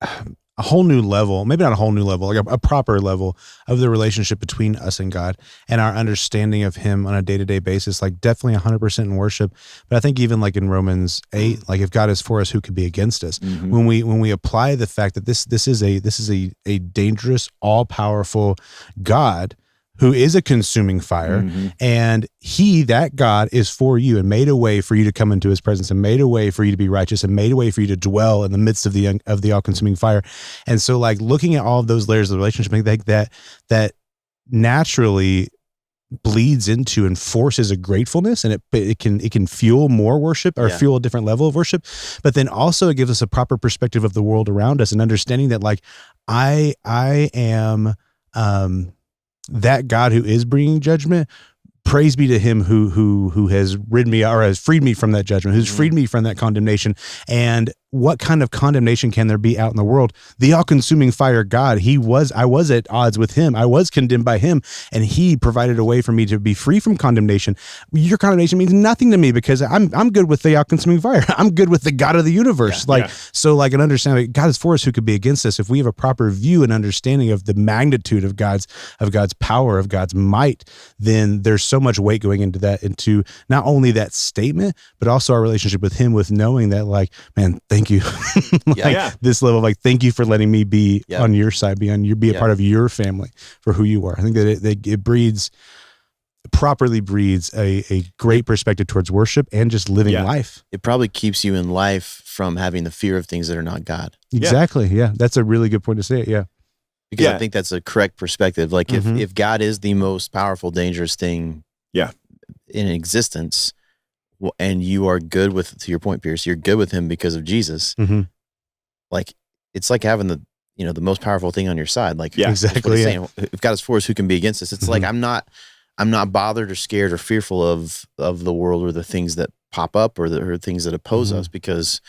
S3: a whole new level, maybe not a whole new level, like a proper level of the relationship between us and God and our understanding of him on a day-to-day basis, like definitely 100% in worship. But I think even like in Romans 8, like if God is for us, who could be against us? When we apply the fact that this is a dangerous, all-powerful God who is a consuming fire, and that God is for you and made a way for you to come into his presence and made a way for you to be righteous and made a way for you to dwell in the midst of the all-consuming fire. And so like looking at all of those layers of the relationship, I think that naturally bleeds into and forces a gratefulness, and it can fuel more worship or fuel a different level of worship. But then also it gives us a proper perspective of the world around us and understanding that like I am that God who is bringing judgment. Praise be to him who has rid me or has freed me from that judgment, who's freed me from that condemnation. And what kind of condemnation can there be out in the world? The all-consuming fire God, I was at odds with him. I was condemned by him, and he provided a way for me to be free from condemnation. Your condemnation means nothing to me because I'm good with the all-consuming fire. I'm good with the God of the universe. So like an understanding, God is for us, who could be against us? If we have a proper view and understanding of the magnitude of God's power, of God's might, then there's so much weight going into that, into not only that statement, but also our relationship with him, with knowing that like, man, thank you. This level of like, thank you for letting me be on your side, be a part of your family for who you are. I think that it properly breeds a great perspective towards worship and just living life.
S2: It probably keeps you in life from having the fear of things that are not God.
S3: Exactly. Yeah. That's a really good point to say it. Yeah.
S2: Because I think that's a correct perspective. Like if God is the most powerful, dangerous thing in existence, and you are good with, to your point, Pierce, you're good with him because of Jesus. Like it's like having the most powerful thing on your side. Like
S3: exactly.
S2: Saying, if God is for us, who can be against us? It's like I'm not bothered or scared or fearful of the world or the things that pop up or the things that oppose us, because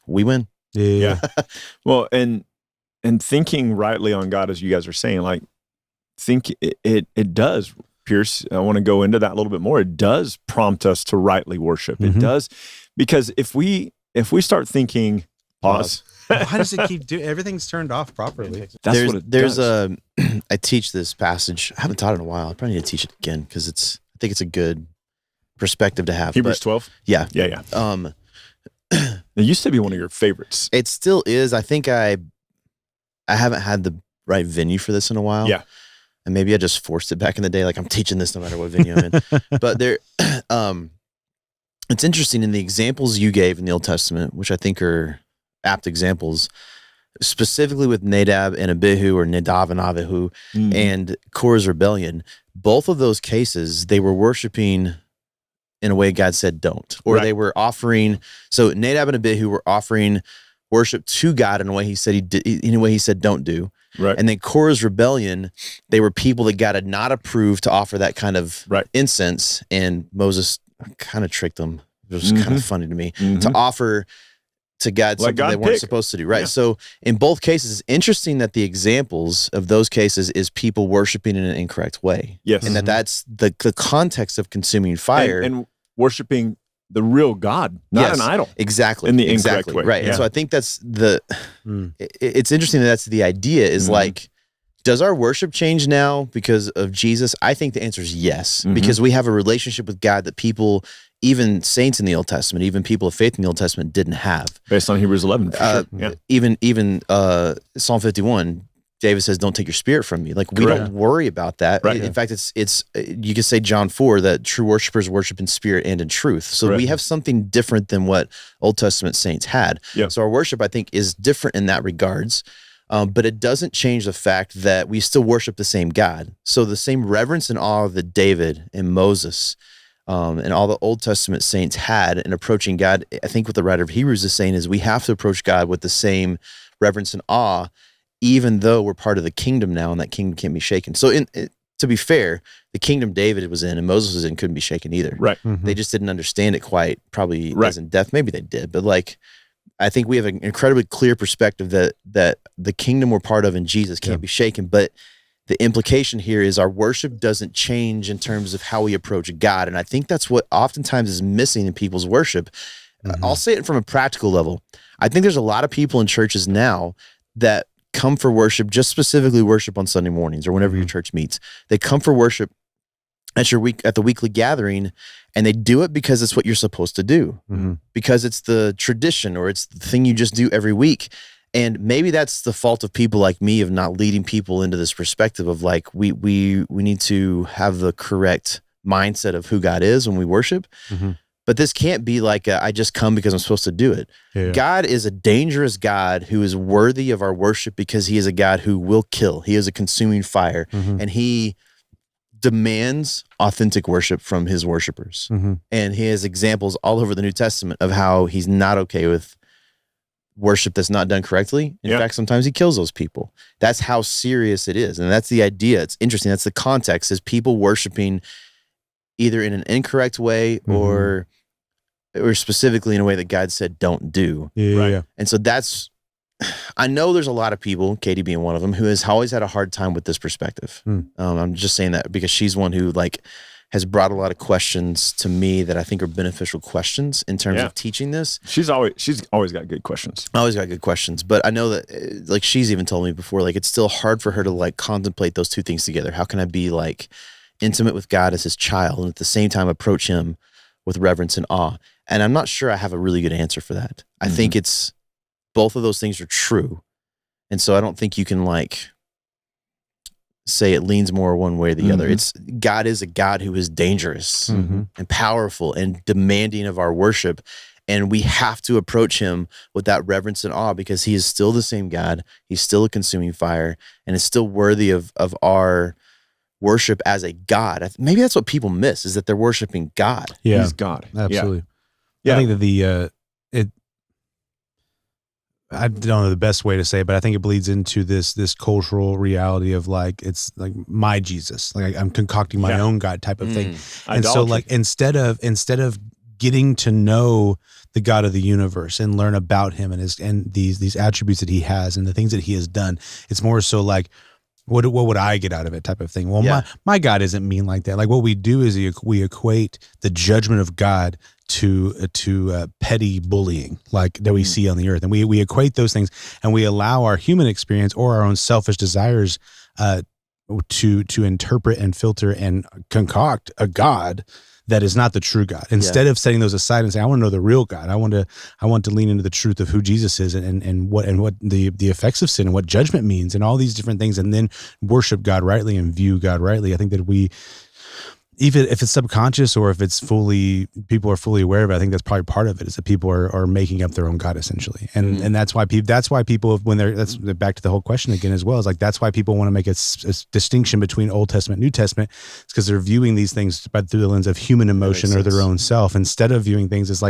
S2: we win.
S3: Yeah.
S4: Well, and thinking rightly on God, as you guys are saying, like think it does. Pierce, I want to go into that a little bit more. It does prompt us to rightly worship. It does, because if we start thinking, pause.
S3: Why does it keep doing? Everything's turned off properly.
S2: There's I teach this passage. I haven't taught it in a while. I probably need to teach it again because I think it's a good perspective to have.
S4: Hebrews 12.
S2: Yeah.
S4: It used to be one of your favorites.
S2: It still is. I think I haven't had the right venue for this in a while.
S4: Yeah.
S2: And maybe I just forced it back in the day. Like I'm teaching this no matter what venue I'm in. But it's interesting in the examples you gave in the Old Testament, which I think are apt examples, specifically with Nadab and Abihu, or Nadav and Abihu, and Korah's rebellion. Both of those cases, they were worshiping in a way God said don't, or they were offering. So Nadab and Abihu were offering worship to God in a way he said don't do.
S4: Right.
S2: And then Korah's rebellion, they were people that God had not approved to offer that kind of incense, and Moses kind of tricked them. It was kind of funny to me to offer to God something they weren't supposed to do. Right. Yeah. So in both cases, it's interesting that the examples of those cases is people worshiping in an incorrect way.
S4: Yes.
S2: And that's the context of consuming fire.
S4: And worshiping the real God, not an idol.
S2: Exactly.
S4: In the incorrect way.
S2: Right. Yeah. And so I think that's it's interesting that that's the idea is like, does our worship change now because of Jesus? I think the answer is yes, because we have a relationship with God that people, even saints in the Old Testament, even people of faith in the Old Testament, didn't have.
S4: Based on Hebrews 11, for sure. Yeah.
S2: Even Psalm 51, David says, "Don't take your spirit from me." Like we don't worry about that. Right. In fact, it's you could say John 4 that true worshipers worship in spirit and in truth. So we have something different than what Old Testament saints had. Yeah. So our worship, I think, is different in that regards. But it doesn't change the fact that we still worship the same God. So the same reverence and awe that David and Moses and all the Old Testament saints had in approaching God, I think what the writer of Hebrews is saying is we have to approach God with the same reverence and awe, even though we're part of the kingdom now, and that kingdom can't be shaken. So to be fair, the kingdom David was in and Moses was in couldn't be shaken either.
S4: Right.
S2: They just didn't understand it quite, probably as in depth. Maybe they did, but like, I think we have an incredibly clear perspective that the kingdom we're part of in Jesus can't be shaken. But the implication here is our worship doesn't change in terms of how we approach God. And I think that's what oftentimes is missing in people's worship. I'll say it from a practical level. I think there's a lot of people in churches now that come for worship, just specifically worship on Sunday mornings or whenever your church meets. They come for worship at the weekly gathering, and they do it because it's what you're supposed to do, because it's the tradition or it's the thing you just do every week. And maybe that's the fault of people like me of not leading people into this perspective of like, we need to have the correct mindset of who God is when we worship. But this can't be like I just come because I'm supposed to do it. Yeah. God is a dangerous God who is worthy of our worship because he is a God who will kill. He is a consuming fire, and he demands authentic worship from his worshipers. And he has examples all over the New Testament of how he's not okay with worship that's not done correctly. In fact, sometimes he kills those people. That's how serious it is. And that's the idea. It's interesting. That's the context, is people worshiping either in an incorrect way or specifically in a way that God said don't do.
S3: Yeah.
S2: And so I know there's a lot of people, Katie being one of them, who has always had a hard time with this perspective. I'm just saying that because she's one who has brought a lot of questions to me that I think are beneficial questions in terms of teaching this.
S4: She's always got good questions.
S2: Always got good questions, but I know that she's even told me before, it's still hard for her to contemplate those two things together. How can I be intimate with God as his child and at the same time approach him with reverence and awe? And I'm not sure I have a really good answer for that. I think it's both of those things are true. And so I don't think you can say it leans more one way or the other. God is a God who is dangerous and powerful and demanding of our worship. And we have to approach him with that reverence and awe because he is still the same God. He's still a consuming fire and is still worthy of our worship as a God. Maybe that's what people miss, is that they're worshiping God.
S3: Yeah,
S4: he's God.
S3: Absolutely. Yeah. I think that I don't know the best way to say it, but I think it bleeds into this cultural reality of it's my Jesus, I'm concocting my own God type of thing. And
S4: Idolatry.
S3: So instead of getting to know the God of the universe and learn about him and these attributes that he has and the things that he has done, it's more so what would I get out of it type of thing. Well, my God isn't mean like that. What we do is we equate the judgment of God to petty bullying that we see on the earth. And we equate those things and we allow our human experience or our own selfish desires to interpret and filter and concoct a God that is not the true God. Instead of setting those aside and saying, I want to know the real God. I want to lean into the truth of who Jesus is and what the effects of sin and what judgment means and all these different things, and then worship God rightly and view God rightly. I think that even if it's subconscious or if it's people are fully aware of it, I think that's probably part of it, is that people are making up their own God essentially. And that's why people, when that's back to the whole question again as well, is that's why people want to make a distinction between Old Testament, New Testament. It's because they're viewing these things through the lens of human emotion or their own self, instead of viewing things as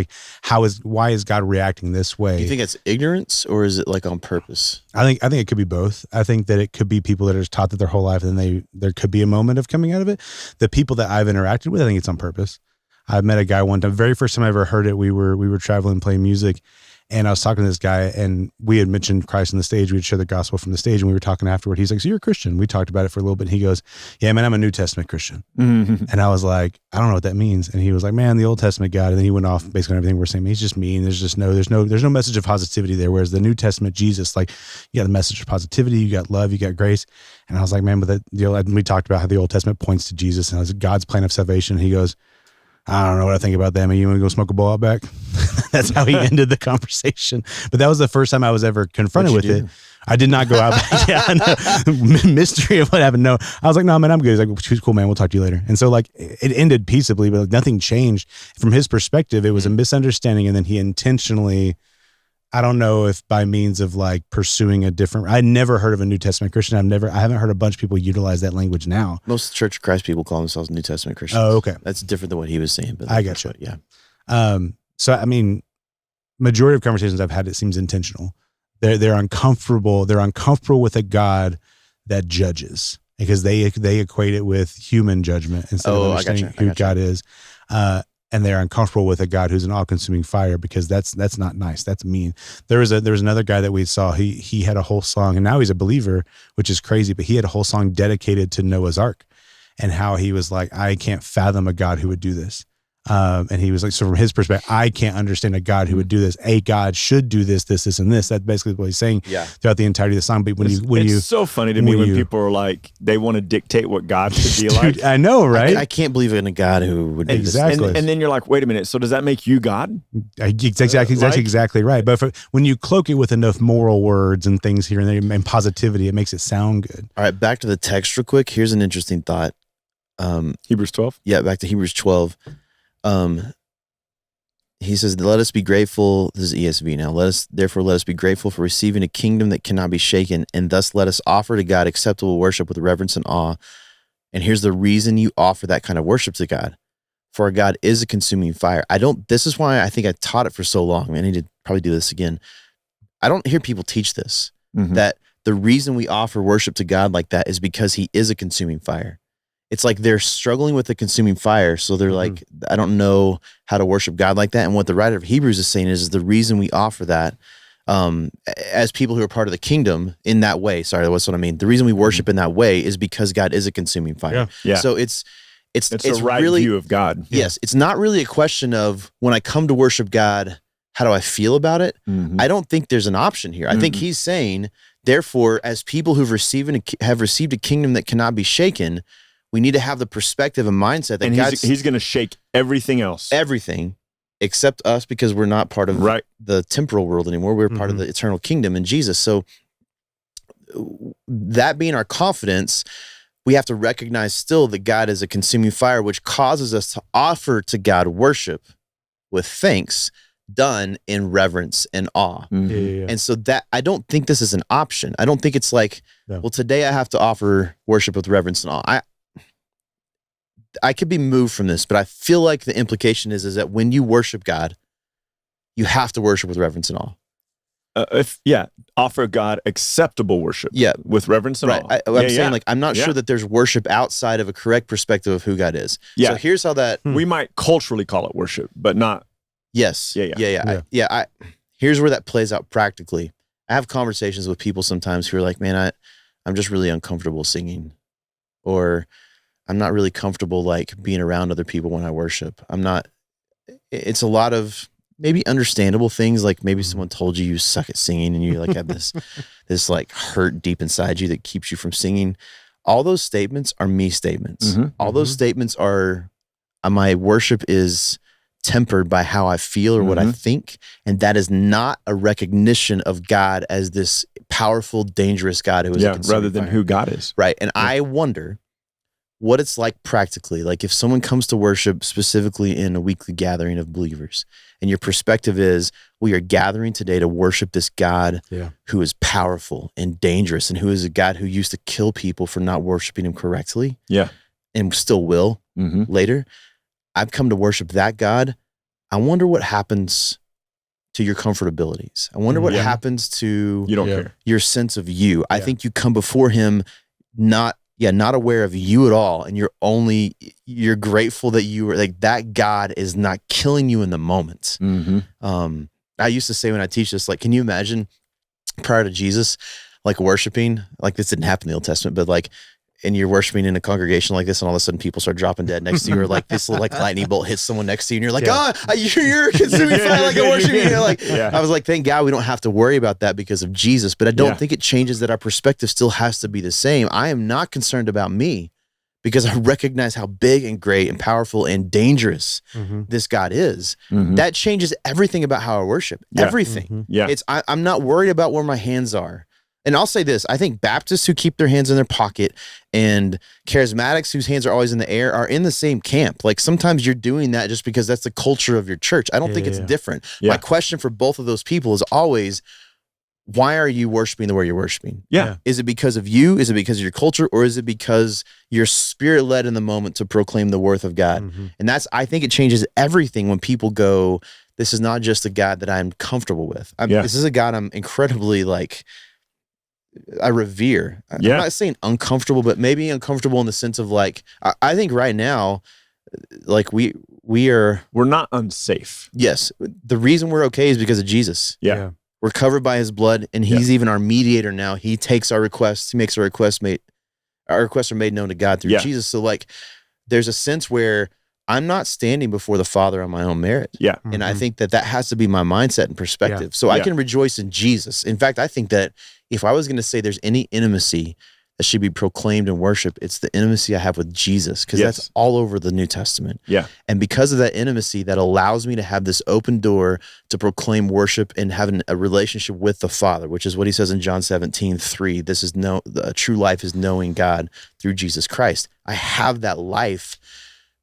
S3: why is God reacting this way?
S2: Do you think it's ignorance or is it on purpose?
S3: I think it could be both. I think that it could be people that are taught that their whole life, and there could be a moment of coming out of it. The people that I've interacted with, I think it's on purpose. I met a guy one time, very first time I ever heard it, we were traveling playing music, and I was talking to this guy, and we had mentioned Christ on the stage. We had shared the gospel from the stage, and we were talking afterward. He's like, so you're a Christian? We talked about it for a little bit. And he goes, yeah, man, I'm a New Testament Christian. And I was like, I don't know what that means. And he was like, man, the Old Testament God. And then he went off basically on everything we're saying. He's just mean. There's no message of positivity there. Whereas the New Testament Jesus, you got the message of positivity, you got love, you got grace. And I was like, man, but we talked about how the Old Testament points to Jesus and it's God's plan of salvation. And he goes, I don't know what I think about that. You want to go smoke a bowl out back? That's how he ended the conversation. But that was the first time I was ever confronted with it. I did not go out back. Yeah, no. Mystery of what happened. No, I was like, no, man, I'm good. He's like, she's cool, man. We'll talk to you later. And so it ended peaceably, but nothing changed. From his perspective, it was a misunderstanding. And then he intentionally, I don't know if by means of pursuing a different, I never heard of a New Testament Christian. I haven't heard a bunch of people utilize that language now.
S2: Most Church of Christ people call themselves New Testament Christians.
S3: Oh, okay.
S2: That's different than what he was saying, but
S3: I got you.
S2: Yeah.
S3: So, majority of conversations I've had, it seems intentional. They're uncomfortable. They're uncomfortable with a God that judges because they equate it with human judgment instead of understanding who God is. And they're uncomfortable with a God who's an all-consuming fire because that's not nice. That's mean. There was another guy that we saw. He had a whole song, and now he's a believer, which is crazy. But he had a whole song dedicated to Noah's Ark, and how he was like, I can't fathom a God who would do this. And he was like, so from his perspective, I can't understand a God who would do this. A God should do this, and this. That's basically what he's saying throughout the entirety of the song. But it's
S4: so funny to me when people are like, they want to dictate what God should be like.
S3: Dude, I know, right?
S2: I can't believe in a God who would do this.
S4: And then you're like, wait a minute. So does that make you God?
S3: Exactly right. But when you cloak it with enough moral words and things here and there and positivity, it makes it sound good.
S2: All right, back to the text real quick. Here's an interesting thought.
S4: Hebrews 12?
S2: Yeah, back to Hebrews 12. He says, let us be grateful. This is ESV now. Let us be grateful for receiving a kingdom that cannot be shaken, and thus let us offer to God acceptable worship with reverence and awe, And here's the reason you offer that kind of worship to God. For our God is a consuming fire. This is why I think I taught it for so long. I need to probably do this again. I don't hear people teach this, that the reason we offer worship to God like that is because he is a consuming fire. It's like they're struggling with the consuming fire. So they're like, I don't know how to worship God like that. And what the writer of Hebrews is saying is the reason we offer that as people who are part of the kingdom in that way. Sorry, that's what I mean. The reason we worship in that way is because God is a consuming fire.
S4: Yeah.
S2: So it's
S4: the right
S2: really,
S4: view of God.
S2: Yes. It's not really a question of when I come to worship God, how do I feel about it? I don't think there's an option here. I think he's saying, therefore, as people who've have received a kingdom that cannot be shaken, we need to have the perspective and mindset that
S4: he's going to shake everything else.
S2: Everything except us, because we're not part of the temporal world anymore. We're part of the eternal kingdom in Jesus. So that being our confidence, we have to recognize still that God is a consuming fire, which causes us to offer to God worship with thanks done in reverence and awe. And so that, I don't think this is an option. I don't think it's like, well, today I have to offer worship with reverence and awe. I could be moved from this, but I feel like the implication is that when you worship God, you have to worship with reverence and awe.
S4: Offer God acceptable worship.
S2: Yeah,
S4: with reverence and awe.
S2: I'm saying, like, I'm not sure that there's worship outside of a correct perspective of who God is.
S4: Yeah.
S2: So here's how that
S4: we might culturally call it worship, but not.
S2: Yes. Yeah. Here's where that plays out practically. I have conversations with people sometimes who are like, man, I'm just really uncomfortable singing, or I'm not really comfortable like being around other people when I worship. It's a lot of maybe understandable things, like maybe someone told you suck at singing and you like have this like hurt deep inside you that keeps you from singing. All those statements are me statements. All those statements are, my worship is tempered by how I feel or what I think. And that is not a recognition of God as this powerful, dangerous God who is a consuming
S4: rather than
S2: fire.
S4: Who God is.
S2: Right. And I wonder what it's like practically, like if someone comes to worship specifically in a weekly gathering of believers, and your perspective is, we are gathering today to worship this God who is powerful and dangerous, and who is a God who used to kill people for not worshiping him correctly, and still will later. I've come to worship that God. I wonder what happens to your comfortabilities. I wonder what happens to
S4: you don't care.
S2: Your sense of you. I think you come before him not aware of you at all. And you're grateful that you were like, that God is not killing you in the moment. I used to say when I teach this, like, can you imagine prior to Jesus, like worshiping, like this didn't happen in the Old Testament, but like, and you're worshiping in a congregation like this, and all of a sudden people start dropping dead next to you, or like this little like lightning bolt hits someone next to you, and you're like, you're consuming fire like a worshiping. You're like, I was like, thank God we don't have to worry about that because of Jesus. But I don't think it changes that our perspective still has to be the same. I am not concerned about me, because I recognize how big and great and powerful and dangerous this God is. That changes everything about how I worship. Everything. I'm not worried about where my hands are. And I'll say this, I think Baptists who keep their hands in their pocket and charismatics whose hands are always in the air are in the same camp. Like sometimes you're doing that just because that's the culture of your church. I don't think it's different. My question for both of those people is always, why are you worshiping the way you're worshiping? Is it because of you? Is it because of your culture? Or is it because you're spirit led in the moment to proclaim the worth of God? And I think it changes everything when people go, this is not just a God that I'm comfortable with. This is a God I'm incredibly like, I revere. I'm not saying uncomfortable, but maybe uncomfortable in the sense of like, I think right now, like we're
S4: not unsafe.
S2: Yes. The reason we're okay is because of Jesus. We're covered by his blood, and he's even our mediator now. He takes our requests. He makes our requests are made known to God through Jesus. So like, there's a sense where I'm not standing before the Father on my own merit. And I think that has to be my mindset and perspective. So I can rejoice in Jesus. In fact, I think that if I was going to say there's any intimacy that should be proclaimed in worship, it's the intimacy I have with Jesus, because that's all over the New Testament. And because of that intimacy, that allows me to have this open door to proclaim worship and having a relationship with the Father, which is what he says in John 17:3. This is the true life is knowing God through Jesus Christ. I have that life,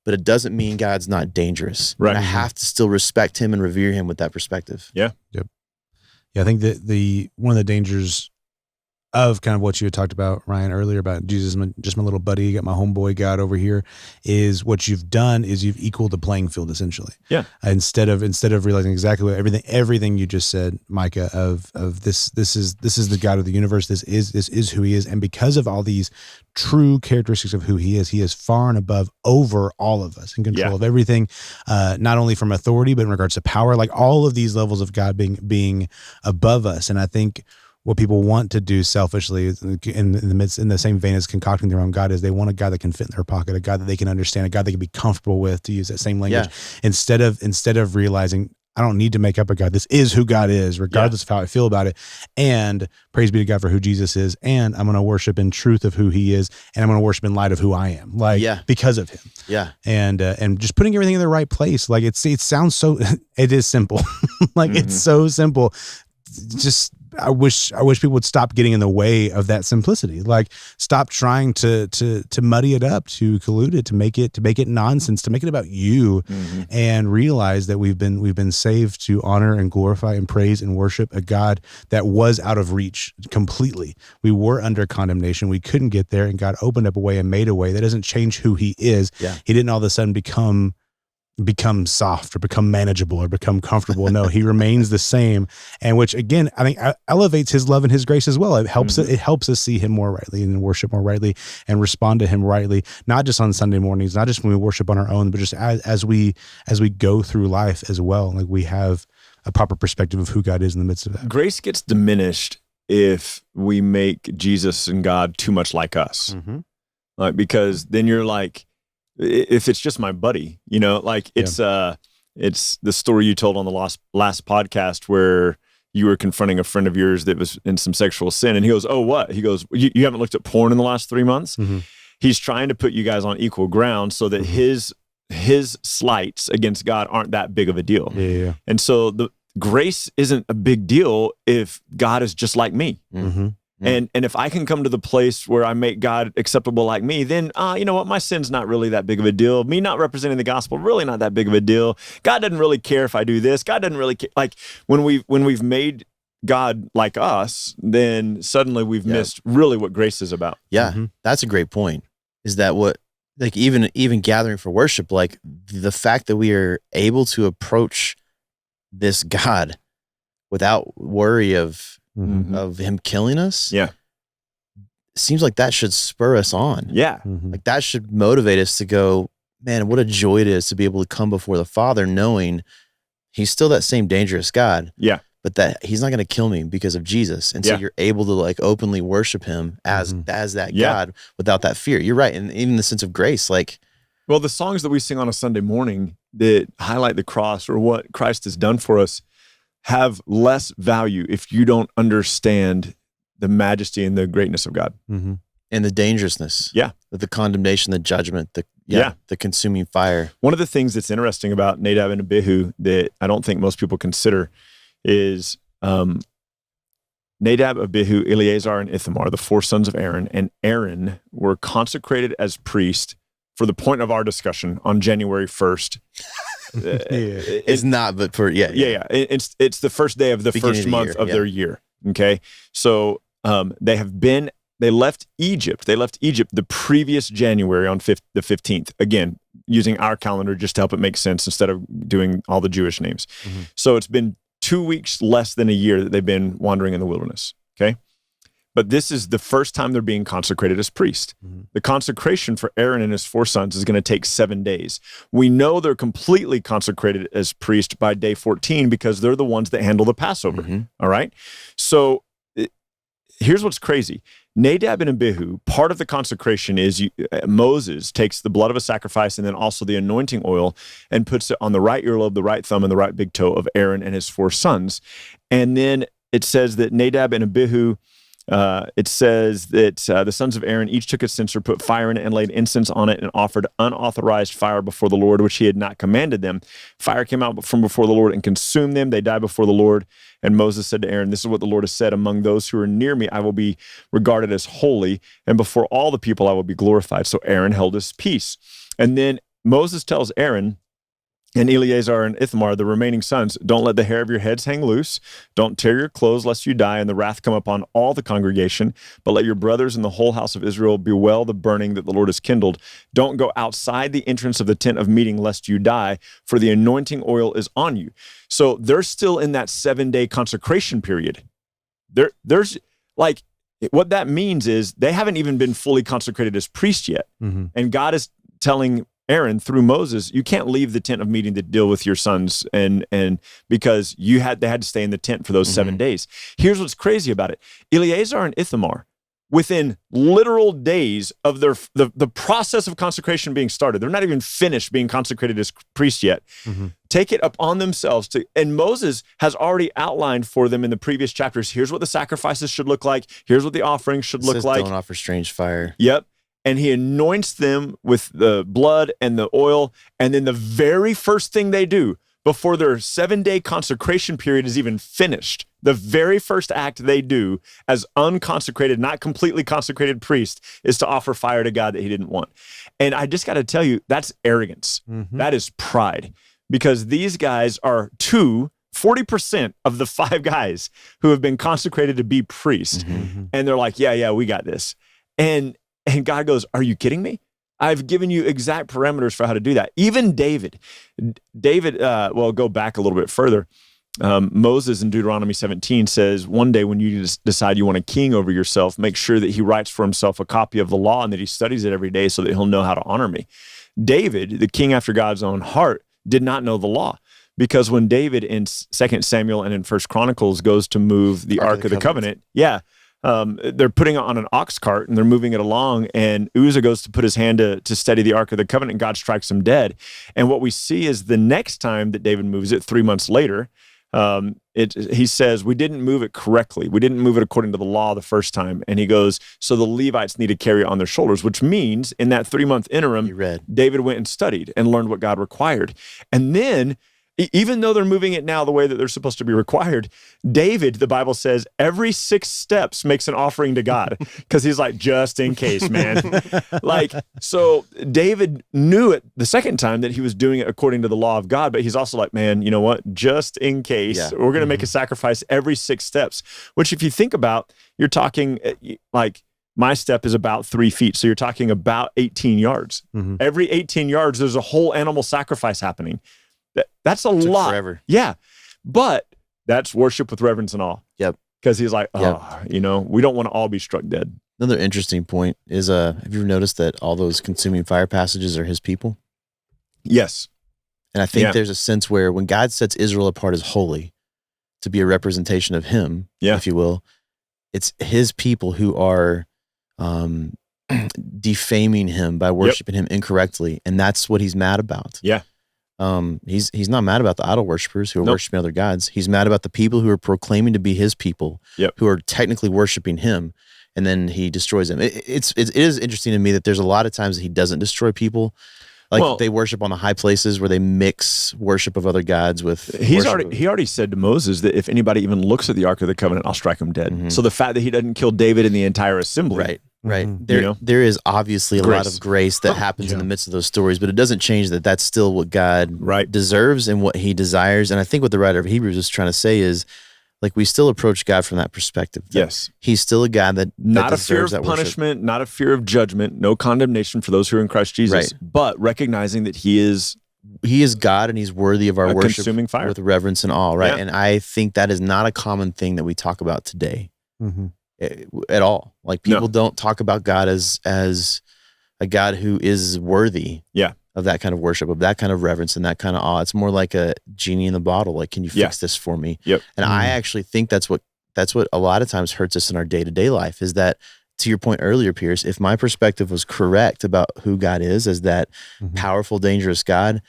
S2: but it doesn't mean God's not dangerous. Right. I have to still respect him and revere him with that perspective.
S3: I think that one of the dangers of kind of what you had talked about, Ryan, earlier about Jesus, just my little buddy, got my homeboy God over here, is what you've done is you've equaled the playing field essentially.
S4: Yeah.
S3: Instead of realizing exactly what everything you just said, Micah, of this is the God of the universe. This is who he is. And because of all these true characteristics of who he is far and above over all of us, in control of everything, not only from authority, but in regards to power, like all of these levels of God being above us. And I think what people want to do selfishly in the same vein as concocting their own God is they want a God that can fit in their pocket, a God that they can understand, a God they can be comfortable with, to use that same language, instead of realizing I don't need to make up a God. This is who God is, regardless of how I feel about it. And praise be to God for who Jesus is. And I'm going to worship in truth of who he is. And I'm going to worship in light of who I am, because of him.
S2: Yeah.
S3: And just putting everything in the right place. Like it sounds so, it is simple. It's so simple. Just, I wish people would stop getting in the way of that simplicity. Like stop trying to muddy it up, to collude it, to make it nonsense, to make it about you, and realize that we've been saved to honor and glorify and praise and worship a God that was out of reach completely. We were under condemnation. We couldn't get there, and God opened up a way and made a way. That doesn't change who he is.
S2: Yeah.
S3: He didn't all of a sudden become soft or become manageable or become comfortable. No, he remains the same. And which again, I think elevates his love and his grace as well. It helps it helps us see him more rightly and worship more rightly and respond to him rightly, not just on Sunday mornings, not just when we worship on our own, but just as we go through life as well. Like we have a proper perspective of who God is in the midst of that.
S4: Grace gets diminished if we make Jesus and God too much like us. Like, because then you're like, if it's just my buddy, it's the story you told on the last podcast where you were confronting a friend of yours that was in some sexual sin, and he goes, "Oh, what?" He goes, "You haven't looked at porn in the last 3 months." He's trying to put you guys on equal ground so that his slights against God aren't that big of a deal.
S3: Yeah.
S4: And so the grace isn't a big deal if God is just like me. And if I can come to the place where I make God acceptable like me, then you know what? My sin's not really that big of a deal. Me not representing the gospel, really not that big of a deal. God doesn't really care if I do this. God doesn't really care. Like when we've made God like us, then suddenly we've missed really what grace is about.
S2: Yeah, that's a great point. Is that what, like even gathering for worship, like the fact that we are able to approach this God without worry of him killing us.
S4: Yeah.
S2: Seems like that should spur us on.
S4: Yeah.
S2: Like that should motivate us to go, man, what a joy it is to be able to come before the Father knowing he's still that same dangerous God.
S4: Yeah.
S2: But that he's not going to kill me because of Jesus. And so you're able to like openly worship him as that God without that fear. You're right. And even the sense of grace, like,
S4: well, the songs that we sing on a Sunday morning that highlight the cross or what Christ has done for us have less value if you don't understand the majesty and the greatness of God.
S2: And the dangerousness.
S4: Yeah.
S2: The condemnation, the judgment, the consuming fire.
S4: One of the things that's interesting about Nadab and Abihu that I don't think most people consider is Nadab, Abihu, Eleazar, and Ithamar, the 4 sons of Aaron, and Aaron were consecrated as priest for the point of our discussion on January 1st.
S2: It's not, but for
S4: it's the first day of the
S2: beginning
S4: first
S2: of the
S4: month
S2: year,
S4: of their year. Okay, so they left Egypt. They left Egypt the previous January on the 15th. Again, using our calendar just to help it make sense instead of doing all the Jewish names. So it's been 2 weeks less than a year that they've been wandering in the wilderness. Okay. But this is the first time they're being consecrated as priest. The consecration for Aaron and his 4 sons is going to take 7 days. We know they're completely consecrated as priest by day 14 because they're the ones that handle the Passover. All right. So here's what's crazy. Nadab and Abihu, part of the consecration is Moses takes the blood of a sacrifice and then also the anointing oil and puts it on the right earlobe, the right thumb, and the right big toe of Aaron and his 4 sons. And then it says that Nadab and Abihu, it says that the sons of Aaron each took a censer, put fire in it, and laid incense on it, and offered unauthorized fire before the Lord, which he had not commanded them. Fire came out from before the Lord and consumed them. They died before the Lord. And Moses said to Aaron, "This is what the Lord has said, among those who are near me, I will be regarded as holy, and before all the people I will be glorified." So Aaron held his peace. And then Moses tells Aaron, And Eleazar and Ithamar, the remaining sons, don't let the hair of your heads hang loose. Don't tear your clothes lest you die and the wrath come upon all the congregation. But let your brothers and the whole house of Israel bewail the burning that the Lord has kindled. Don't go outside the entrance of the tent of meeting lest you die, for the anointing oil is on you. So they're still in that 7-day consecration period. There's like, what that means is they haven't even been fully consecrated as priests yet. And God is telling Aaron through Moses, you can't leave the tent of meeting to deal with your sons, and because they had to stay in the tent for those 7 days. Here's what's crazy about it. Eleazar and Ithamar, within literal days of the process of consecration being started, they're not even finished being consecrated as priests yet, take it upon themselves and Moses has already outlined for them in the previous chapters, here's what the sacrifices should look like, here's what the offerings should look like.
S2: Don't offer strange fire.
S4: Yep. And he anoints them with the blood and the oil. And then the very first thing they do before their 7-day consecration period is even finished, the very first act they do as unconsecrated, not completely consecrated priest is to offer fire to God that he didn't want. And I just got to tell you, that's arrogance. That is pride, because these guys are 40% of the 5 guys who have been consecrated to be priests. And they're like, yeah, we got this. And God goes, are you kidding me? I've given you exact parameters for how to do that. Even David, go back a little bit further. Moses in Deuteronomy 17 says, one day when you decide you want a king over yourself, make sure that he writes for himself a copy of the law and that he studies it every day so that he'll know how to honor me. David, the king after God's own heart, did not know the law. Because when David in 2 Samuel and in 1 Chronicles goes to move the Ark of the Covenant, they're putting it on an ox cart and they're moving it along, and Uzzah goes to put his hand to steady the Ark of the Covenant, and God strikes him dead. And what we see is the next time that David moves it, 3 months later, he says, we didn't move it correctly. We didn't move it according to the law the first time. And he goes, so the Levites need to carry it on their shoulders, which means in that 3-month interim, David went and studied and learned what God required. And then, even though they're moving it now the way that they're supposed to be required, David, the Bible says, every 6 steps makes an offering to God, because he's like, just in case, man. So David knew it the second time that he was doing it according to the law of God, but he's also like, man, you know what? Just in case, we're going to make a sacrifice every 6 steps, which if you think about, you're talking like, my step is about 3 feet. So you're talking about 18 yards. Every 18 yards, there's a whole animal sacrifice happening. That's a lot. Forever. Yeah. But that's worship with reverence and awe.
S2: Yep.
S4: Because he's like, we don't want to all be struck dead.
S2: Another interesting point is, have you ever noticed that all those consuming fire passages are his people?
S4: Yes.
S2: And I think there's a sense where when God sets Israel apart as holy to be a representation of him, if you will, it's his people who are defaming him by worshiping him incorrectly. And that's what he's mad about.
S4: Yeah.
S2: He's not mad about the idol worshipers who are worshiping other gods. He's mad about the people who are proclaiming to be his people, who are technically worshiping him, and then he destroys them. It is interesting to me that there's a lot of times that he doesn't destroy people. They worship on the high places where they mix worship of other gods with. He
S4: already said to Moses that if anybody even looks at the Ark of the Covenant, I'll strike him dead. So the fact that he doesn't kill David and the entire assembly,
S2: right. There is obviously a lot of grace that happens in the midst of those stories, but it doesn't change that that's still what God deserves and what he desires. And I think what the writer of Hebrews is trying to say is, like, we still approach God from that perspective.
S4: Yes.
S2: He's still a God that
S4: not a fear of punishment, not a fear of judgment, no condemnation for those who are in Christ Jesus, but recognizing that he is
S2: God and he's worthy of our worship,
S4: consuming fire
S2: with reverence and awe, right? And I think that is not a common thing that we talk about today at all. Like, people don't talk about God as a God who is worthy of that kind of worship, of that kind of reverence and that kind of awe. It's more like a genie in the bottle. Like, can you fix this for me? And I actually think that's what a lot of times hurts us in our day-to-day life, is that, to your point earlier, Pierce, if my perspective was correct about who God is as that powerful, dangerous God,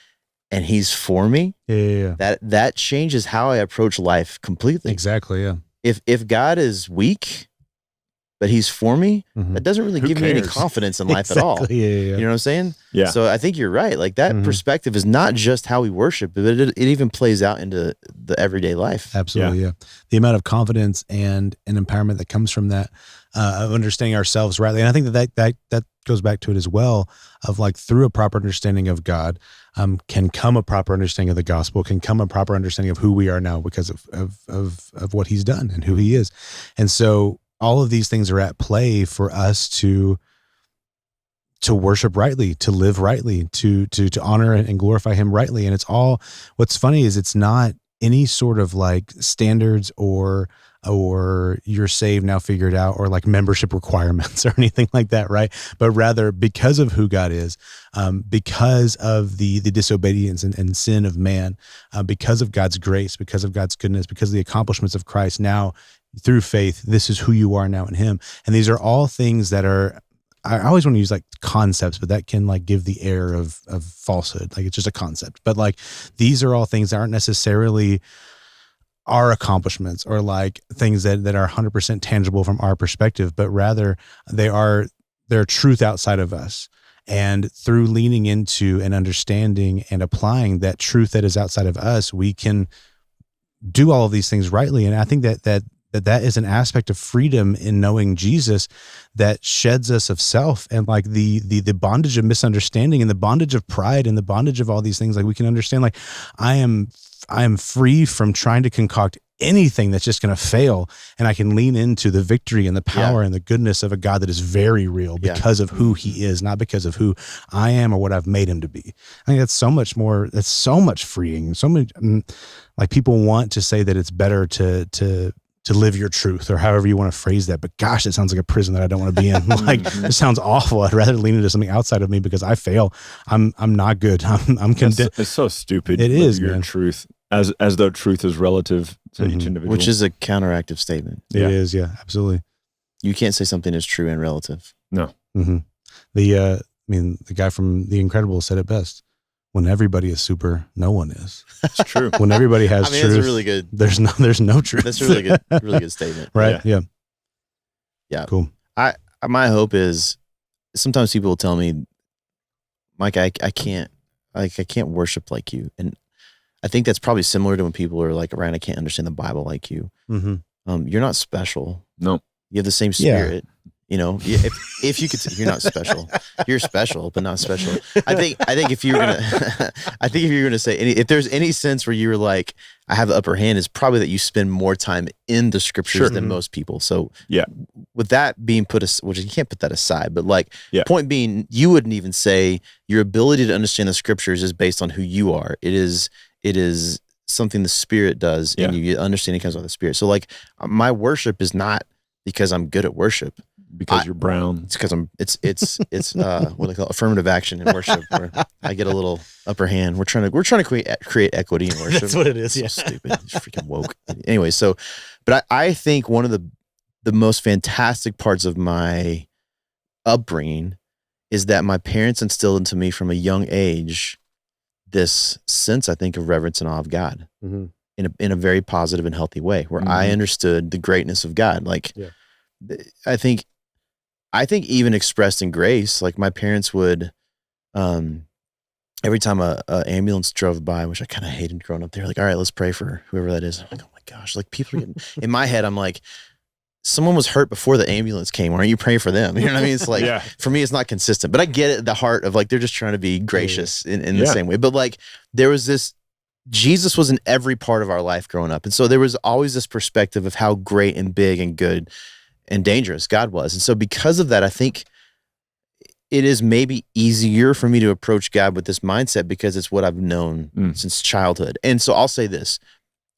S2: and he's for me, that changes how I approach life completely.
S3: Exactly. Yeah.
S2: If God is weak, but he's for me, that doesn't really give me any confidence in life at all. You know what I'm saying?
S4: Yeah.
S2: So I think you're right. Like, that perspective is not just how we worship, but it even plays out into the everyday life.
S3: Absolutely. Yeah. The amount of confidence and empowerment that comes from that. of understanding ourselves rightly. And I think that goes back to it as well, of like through a proper understanding of God, can come a proper understanding of the gospel, can come a proper understanding of who we are now because of what he's done and who he is. And so all of these things are at play for us to worship rightly, to live rightly, to honor and glorify him rightly. And it's all, what's funny is it's not any sort of like standards or you're saved now, figured out, or like membership requirements or anything like that, right? But rather because of who God is, because of the disobedience and sin of man, because of God's grace, because of God's goodness, because of the accomplishments of Christ, now through faith, this is who you are now in him. And these are all things that are, I always want to use like concepts, but that can like give the air of falsehood. Like it's just a concept, but like these are all things that aren't necessarily our accomplishments or like things that are 100% tangible from our perspective, but rather they're truth outside of us. And through leaning into and understanding and applying that truth that is outside of us, we can do all of these things rightly. And I think that is an aspect of freedom in knowing Jesus that sheds us of self and like the bondage of misunderstanding and the bondage of pride and the bondage of all these things. Like we can understand, like I am free from trying to concoct anything that's just going to fail. And I can lean into the victory and the power and the goodness of a God that is very real because of who he is, not because of who I am or what I've made him to be. I think that's so much more, that's so much freeing. So many, like people want to say that it's better to live your truth or however you want to phrase that. But gosh, it sounds like a prison that I don't want to be in. Like it sounds awful. I'd rather lean into something outside of me because I fail. I'm not good. I'm condemned.
S4: It's so stupid.
S3: It is,
S4: your
S3: man.
S4: Truth as though truth is relative to each individual.
S2: Which is a counteractive statement.
S3: It is. Yeah, absolutely.
S2: You can't say something is true and relative.
S4: No.
S3: Mm-hmm. The guy from The Incredibles said it best. When everybody is super, no one is.
S4: It's true.
S3: When everybody has truth,
S2: that's really good.
S3: There's no truth.
S2: That's a really good statement.
S3: Right? Yeah. Cool.
S2: My hope is sometimes people will tell me, Mike, I can't worship like you. And I think that's probably similar to when people are like, Ryan, I can't understand the Bible like you.
S3: Mm-hmm.
S2: You're not special.
S4: No.
S2: You have the same spirit. Yeah. You know, if you could, you're not special. You're special, but not special. I think if you're gonna say if there's any sense where you were like, I have the upper hand, is probably that you spend more time in the scriptures than most people. So with that being which you can't put that aside, but like point being, you wouldn't even say your ability to understand the scriptures is based on who you are. It is something the Spirit does, and your understanding comes by the Spirit. So like my worship is not because I'm good at worship.
S4: Because you're brown.
S2: It's because it's what they call affirmative action in worship, where I get a little upper hand. We're trying to create equity in worship.
S3: That's what it is.
S2: So stupid. It's freaking woke. Anyway, but I think one of the most fantastic parts of my upbringing is that my parents instilled into me from a young age this sense, I think, of reverence and awe of God in a very positive and healthy way, where I understood the greatness of God. Like, I think even expressed in grace, like my parents would, every time a ambulance drove by, which I kind of hated growing up, they're like, all right, let's pray for whoever that is. I'm like, oh my gosh, like people are getting, in my head, I'm like, someone was hurt before the ambulance came. Why aren't you praying for them? You know what I mean? It's like, for me, it's not consistent, but I get it. The heart of like, they're just trying to be gracious in the same way. But like, there was this, Jesus was in every part of our life growing up. And so there was always this perspective of how great and big and good and dangerous God was. And so because of that, I think it is maybe easier for me to approach God with this mindset because it's what I've known since childhood. And so I'll say this,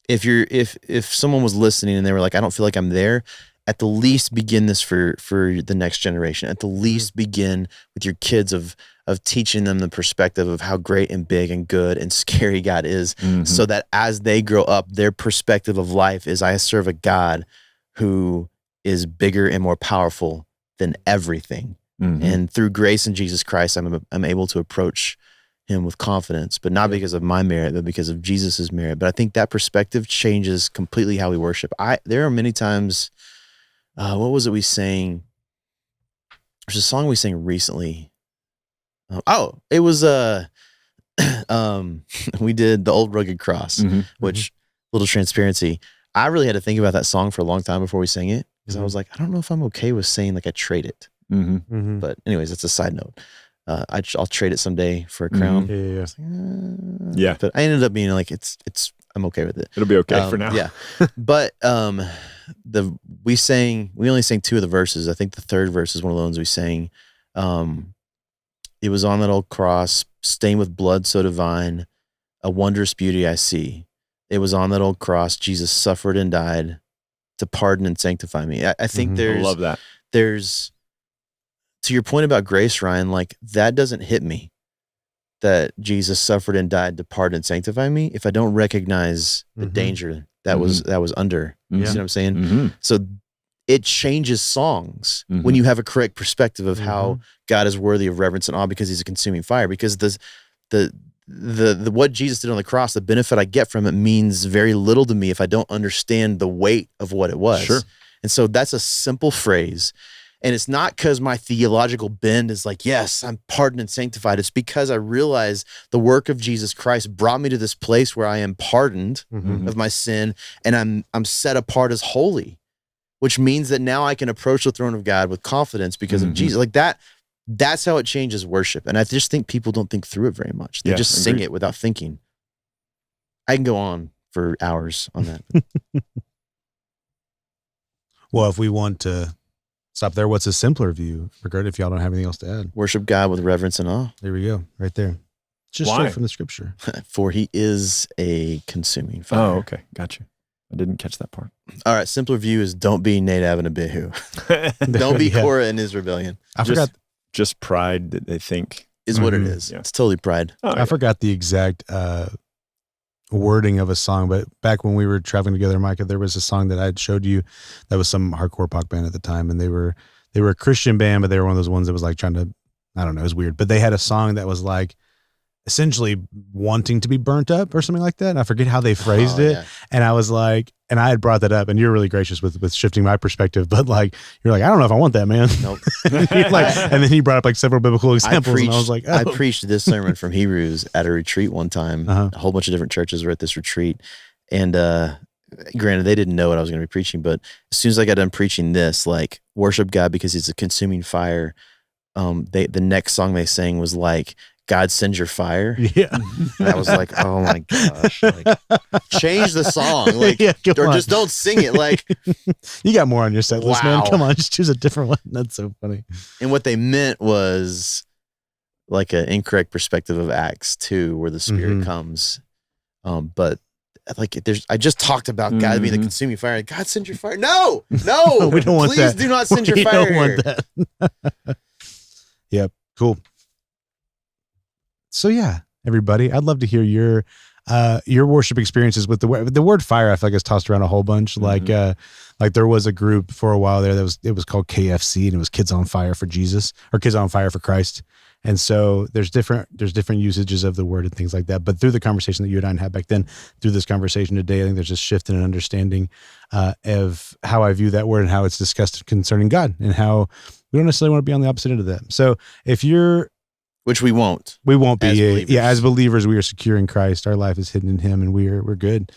S2: if someone was listening and they were like, I don't feel like I'm there, at the least begin this for the next generation. At the least begin with your kids of teaching them the perspective of how great and big and good and scary God is, so that as they grow up, their perspective of life is, I serve a God who is bigger and more powerful than everything. And through grace in Jesus Christ, I'm able to approach him with confidence, but not because of my merit, but because of Jesus's merit. But I think that perspective changes completely how we worship. There are many times, what was it we sang? There's a song we sang recently. It was we did The Old Rugged Cross, which, little transparency, I really had to think about that song for a long time before we sang it. because I was like, I don't know if I'm okay with saying like I trade it. But anyways, that's a side note. I'll trade it someday for a crown.
S4: Yeah.
S2: But I ended up being like, I'm okay with it.
S4: It'll be okay for now.
S2: Yeah. But we only sang 2 of the verses. I think the third verse is one of the ones we sang. It was on that old cross, stained with blood so divine, a wondrous beauty I see. It was on that old cross, Jesus suffered and died to pardon and sanctify me. I think
S4: I love that.
S2: There's, to your point about grace, Ryan, like that doesn't hit me, that Jesus suffered and died to pardon and sanctify me, if I don't recognize the danger that was under. You see what I'm saying? So it changes songs when you have a correct perspective of how God is worthy of reverence and awe because he's a consuming fire. Because the what Jesus did on the cross, the benefit I get from it means very little to me if I don't understand the weight of what it was.
S4: Sure.
S2: And so that's a simple phrase. And it's not because my theological bend is like, yes, I'm pardoned and sanctified. It's because I realize the work of Jesus Christ brought me to this place where I am pardoned of my sin and I'm set apart as holy, which means that now I can approach the throne of God with confidence because of Jesus. Like that's how it changes worship. And I just think people don't think through it very much. They just sing it without thinking. I can go on for hours on that.
S3: Well, if we want to stop there, what's a simpler view? Regard if y'all don't have anything else to add.
S2: Worship God with reverence and awe.
S3: There we go. Right there. Just straight from the scripture.
S2: For he is a consuming fire.
S4: Oh, okay. Got you. I didn't catch that part.
S2: All right. Simpler view is don't be Nadab and Abihu. Don't be Korah in his rebellion.
S3: I forgot.
S4: Just pride that they think
S2: is what it is. Yeah. It's totally pride.
S3: Oh, I forgot the exact wording of a song, but back when we were traveling together, Micah, there was a song that I had showed you that was some hardcore pop band at the time, and they were a Christian band, but they were one of those ones that was like trying to, I don't know, it was weird, but they had a song that was like essentially wanting to be burnt up or something like that. And I forget how they phrased it. Yeah. And I was like, and I had brought that up, and you're really gracious with shifting my perspective, but like, you're like, I don't know if I want that, man.
S2: Nope.
S3: And then he brought up like several biblical examples, and I was like, oh.
S2: I preached this sermon from Hebrews at a retreat one time. A whole bunch of different churches were at this retreat. And granted, they didn't know what I was going to be preaching, but as soon as I got done preaching this, like, worship God because he's a consuming fire, the next song they sang was like, God sends your fire.
S3: Yeah.
S2: And I was like, oh my gosh, like, change the song. Like, or just don't sing it. Like,
S3: you got more on your set list, man. Come on, just choose a different one. That's so funny.
S2: And what they meant was like an incorrect perspective of Acts 2, where the Spirit comes. But like, I just talked about God being the consuming fire. God send your fire. No, we don't want that. Please do not send your fire. We don't want
S3: that. Yep. Cool. So yeah, everybody, I'd love to hear your worship experiences with the word fire. I feel like it's tossed around a whole bunch. Like there was a group for a while there it was called KFC, and it was Kids on Fire for Jesus, or Kids on Fire for Christ. And so there's different usages of the word and things like that. But through the conversation that you and I had back then, through this conversation today, I think there's a shift in an understanding of how I view that word and how it's discussed concerning God, and how we don't necessarily want to be on the opposite end of that. So if you're,
S2: which we won't
S3: be. As believers, we are secure in Christ. Our life is hidden in him, and we're good.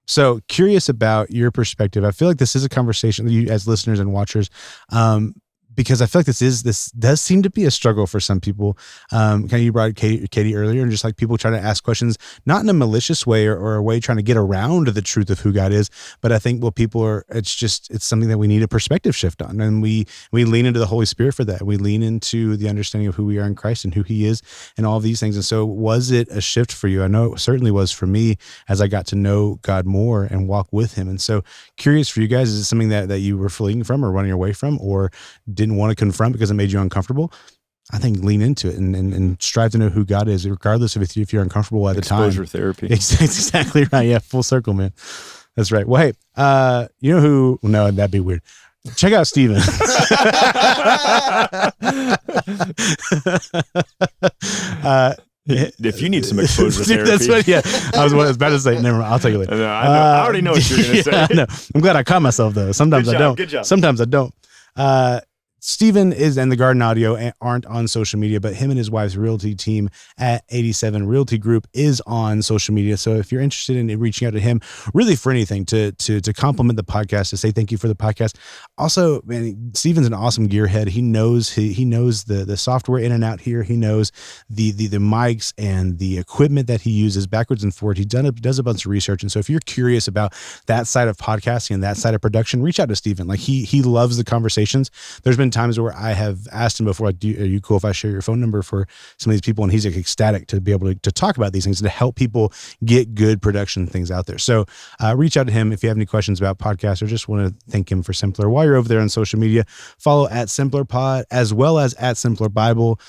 S3: So curious about your perspective. I feel like this is a conversation that you, as listeners and watchers, because I feel like this does seem to be a struggle for some people. Kind of, you brought Katie earlier, and just like people trying to ask questions, not in a malicious way or a way trying to get around the truth of who God is, but I think what people are, it's something that we need a perspective shift on, and we lean into the Holy Spirit for that. We lean into the understanding of who we are in Christ and who he is and all of these things. And so was it a shift for you? I know it certainly was for me as I got to know God more and walk with him. And so curious for you guys, is it something that you were fleeing from or running away from, or didn't want to confront because it made you uncomfortable? I think lean into it and strive to know who God is, regardless of if you're uncomfortable at the time.
S4: Exposure therapy.
S3: Exactly right. Yeah, full circle, man. That's right. Well, hey, you know who? No, that'd be weird. Check out Steven.
S4: If you need some exposure therapy.
S3: That's what, yeah. I was about to say, never mind, I'll tell you later.
S4: No, I already know what you're going to say.
S3: No, I'm glad I caught myself, though. Sometimes I don't.
S4: Good job.
S3: Sometimes I don't. Steven and the Garden Audio aren't on social media, but him and his wife's realty team at 87 Realty Group is on social media. So if you're interested in reaching out to him, really for anything to compliment the podcast, to say thank you for the podcast. Also, man, Steven's an awesome gearhead. He knows the software in and out here. He knows the mics and the equipment that he uses backwards and forwards. He does a bunch of research. And so if you're curious about that side of podcasting and that side of production, reach out to Steven. Like he loves the conversations. There's been times where I have asked him before, like, are you cool if I share your phone number for some of these people? And he's like ecstatic to be able to talk about these things and to help people get good production things out there. So reach out to him if you have any questions about podcasts or just want to thank him for Simpler. While you're over there on social media, follow at simplerpod as well as at simpler Bible.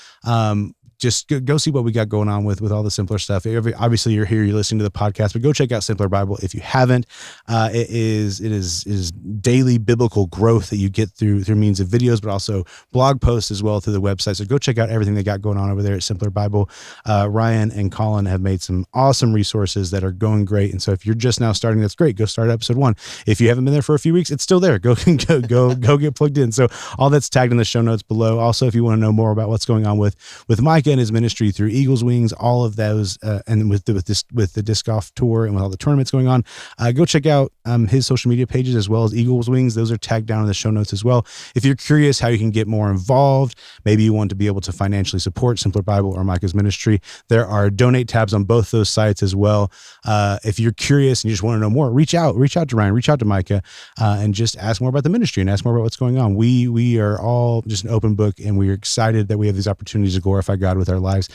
S3: Just go see what we got going on with all the Simpler stuff. Obviously, you're here, you're listening to the podcast, but go check out Simpler Bible if you haven't. It is daily biblical growth that you get through means of videos, but also blog posts as well through the website. So go check out everything they got going on over there at Simpler Bible. Ryan and Colin have made some awesome resources that are going great. And so if you're just now starting, that's great. Go start episode 1. If you haven't been there for a few weeks, it's still there. Go get plugged in. So all that's tagged in the show notes below. Also, if you want to know more about what's going on with Micah and his ministry through Eagles Wings, all of those, and with the disc golf tour and with all the tournaments going on, go check out his social media pages as well as Eagles Wings. Those are tagged down in the show notes as well. If you're curious how you can get more involved, maybe you want to be able to financially support Simpler Bible or Micah's ministry, there are donate tabs on both those sites as well. If you're curious and you just want to know more, reach out to Ryan, reach out to Micah, and just ask more about the ministry and ask more about what's going on. We are all just an open book, and we are excited that we have these opportunities to glorify God with our lives.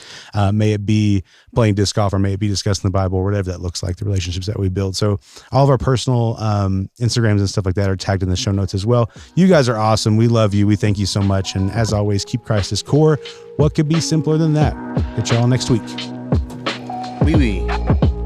S3: May it be playing disc golf, or may it be discussing the Bible, or whatever that looks like, the relationships that we build. So all of our personal Instagrams and stuff like that are tagged in the show notes as well. You guys are awesome. We love you. We thank you so much. And as always, keep Christ as core. What could be simpler than that? Catch y'all next week.
S2: Wee wee.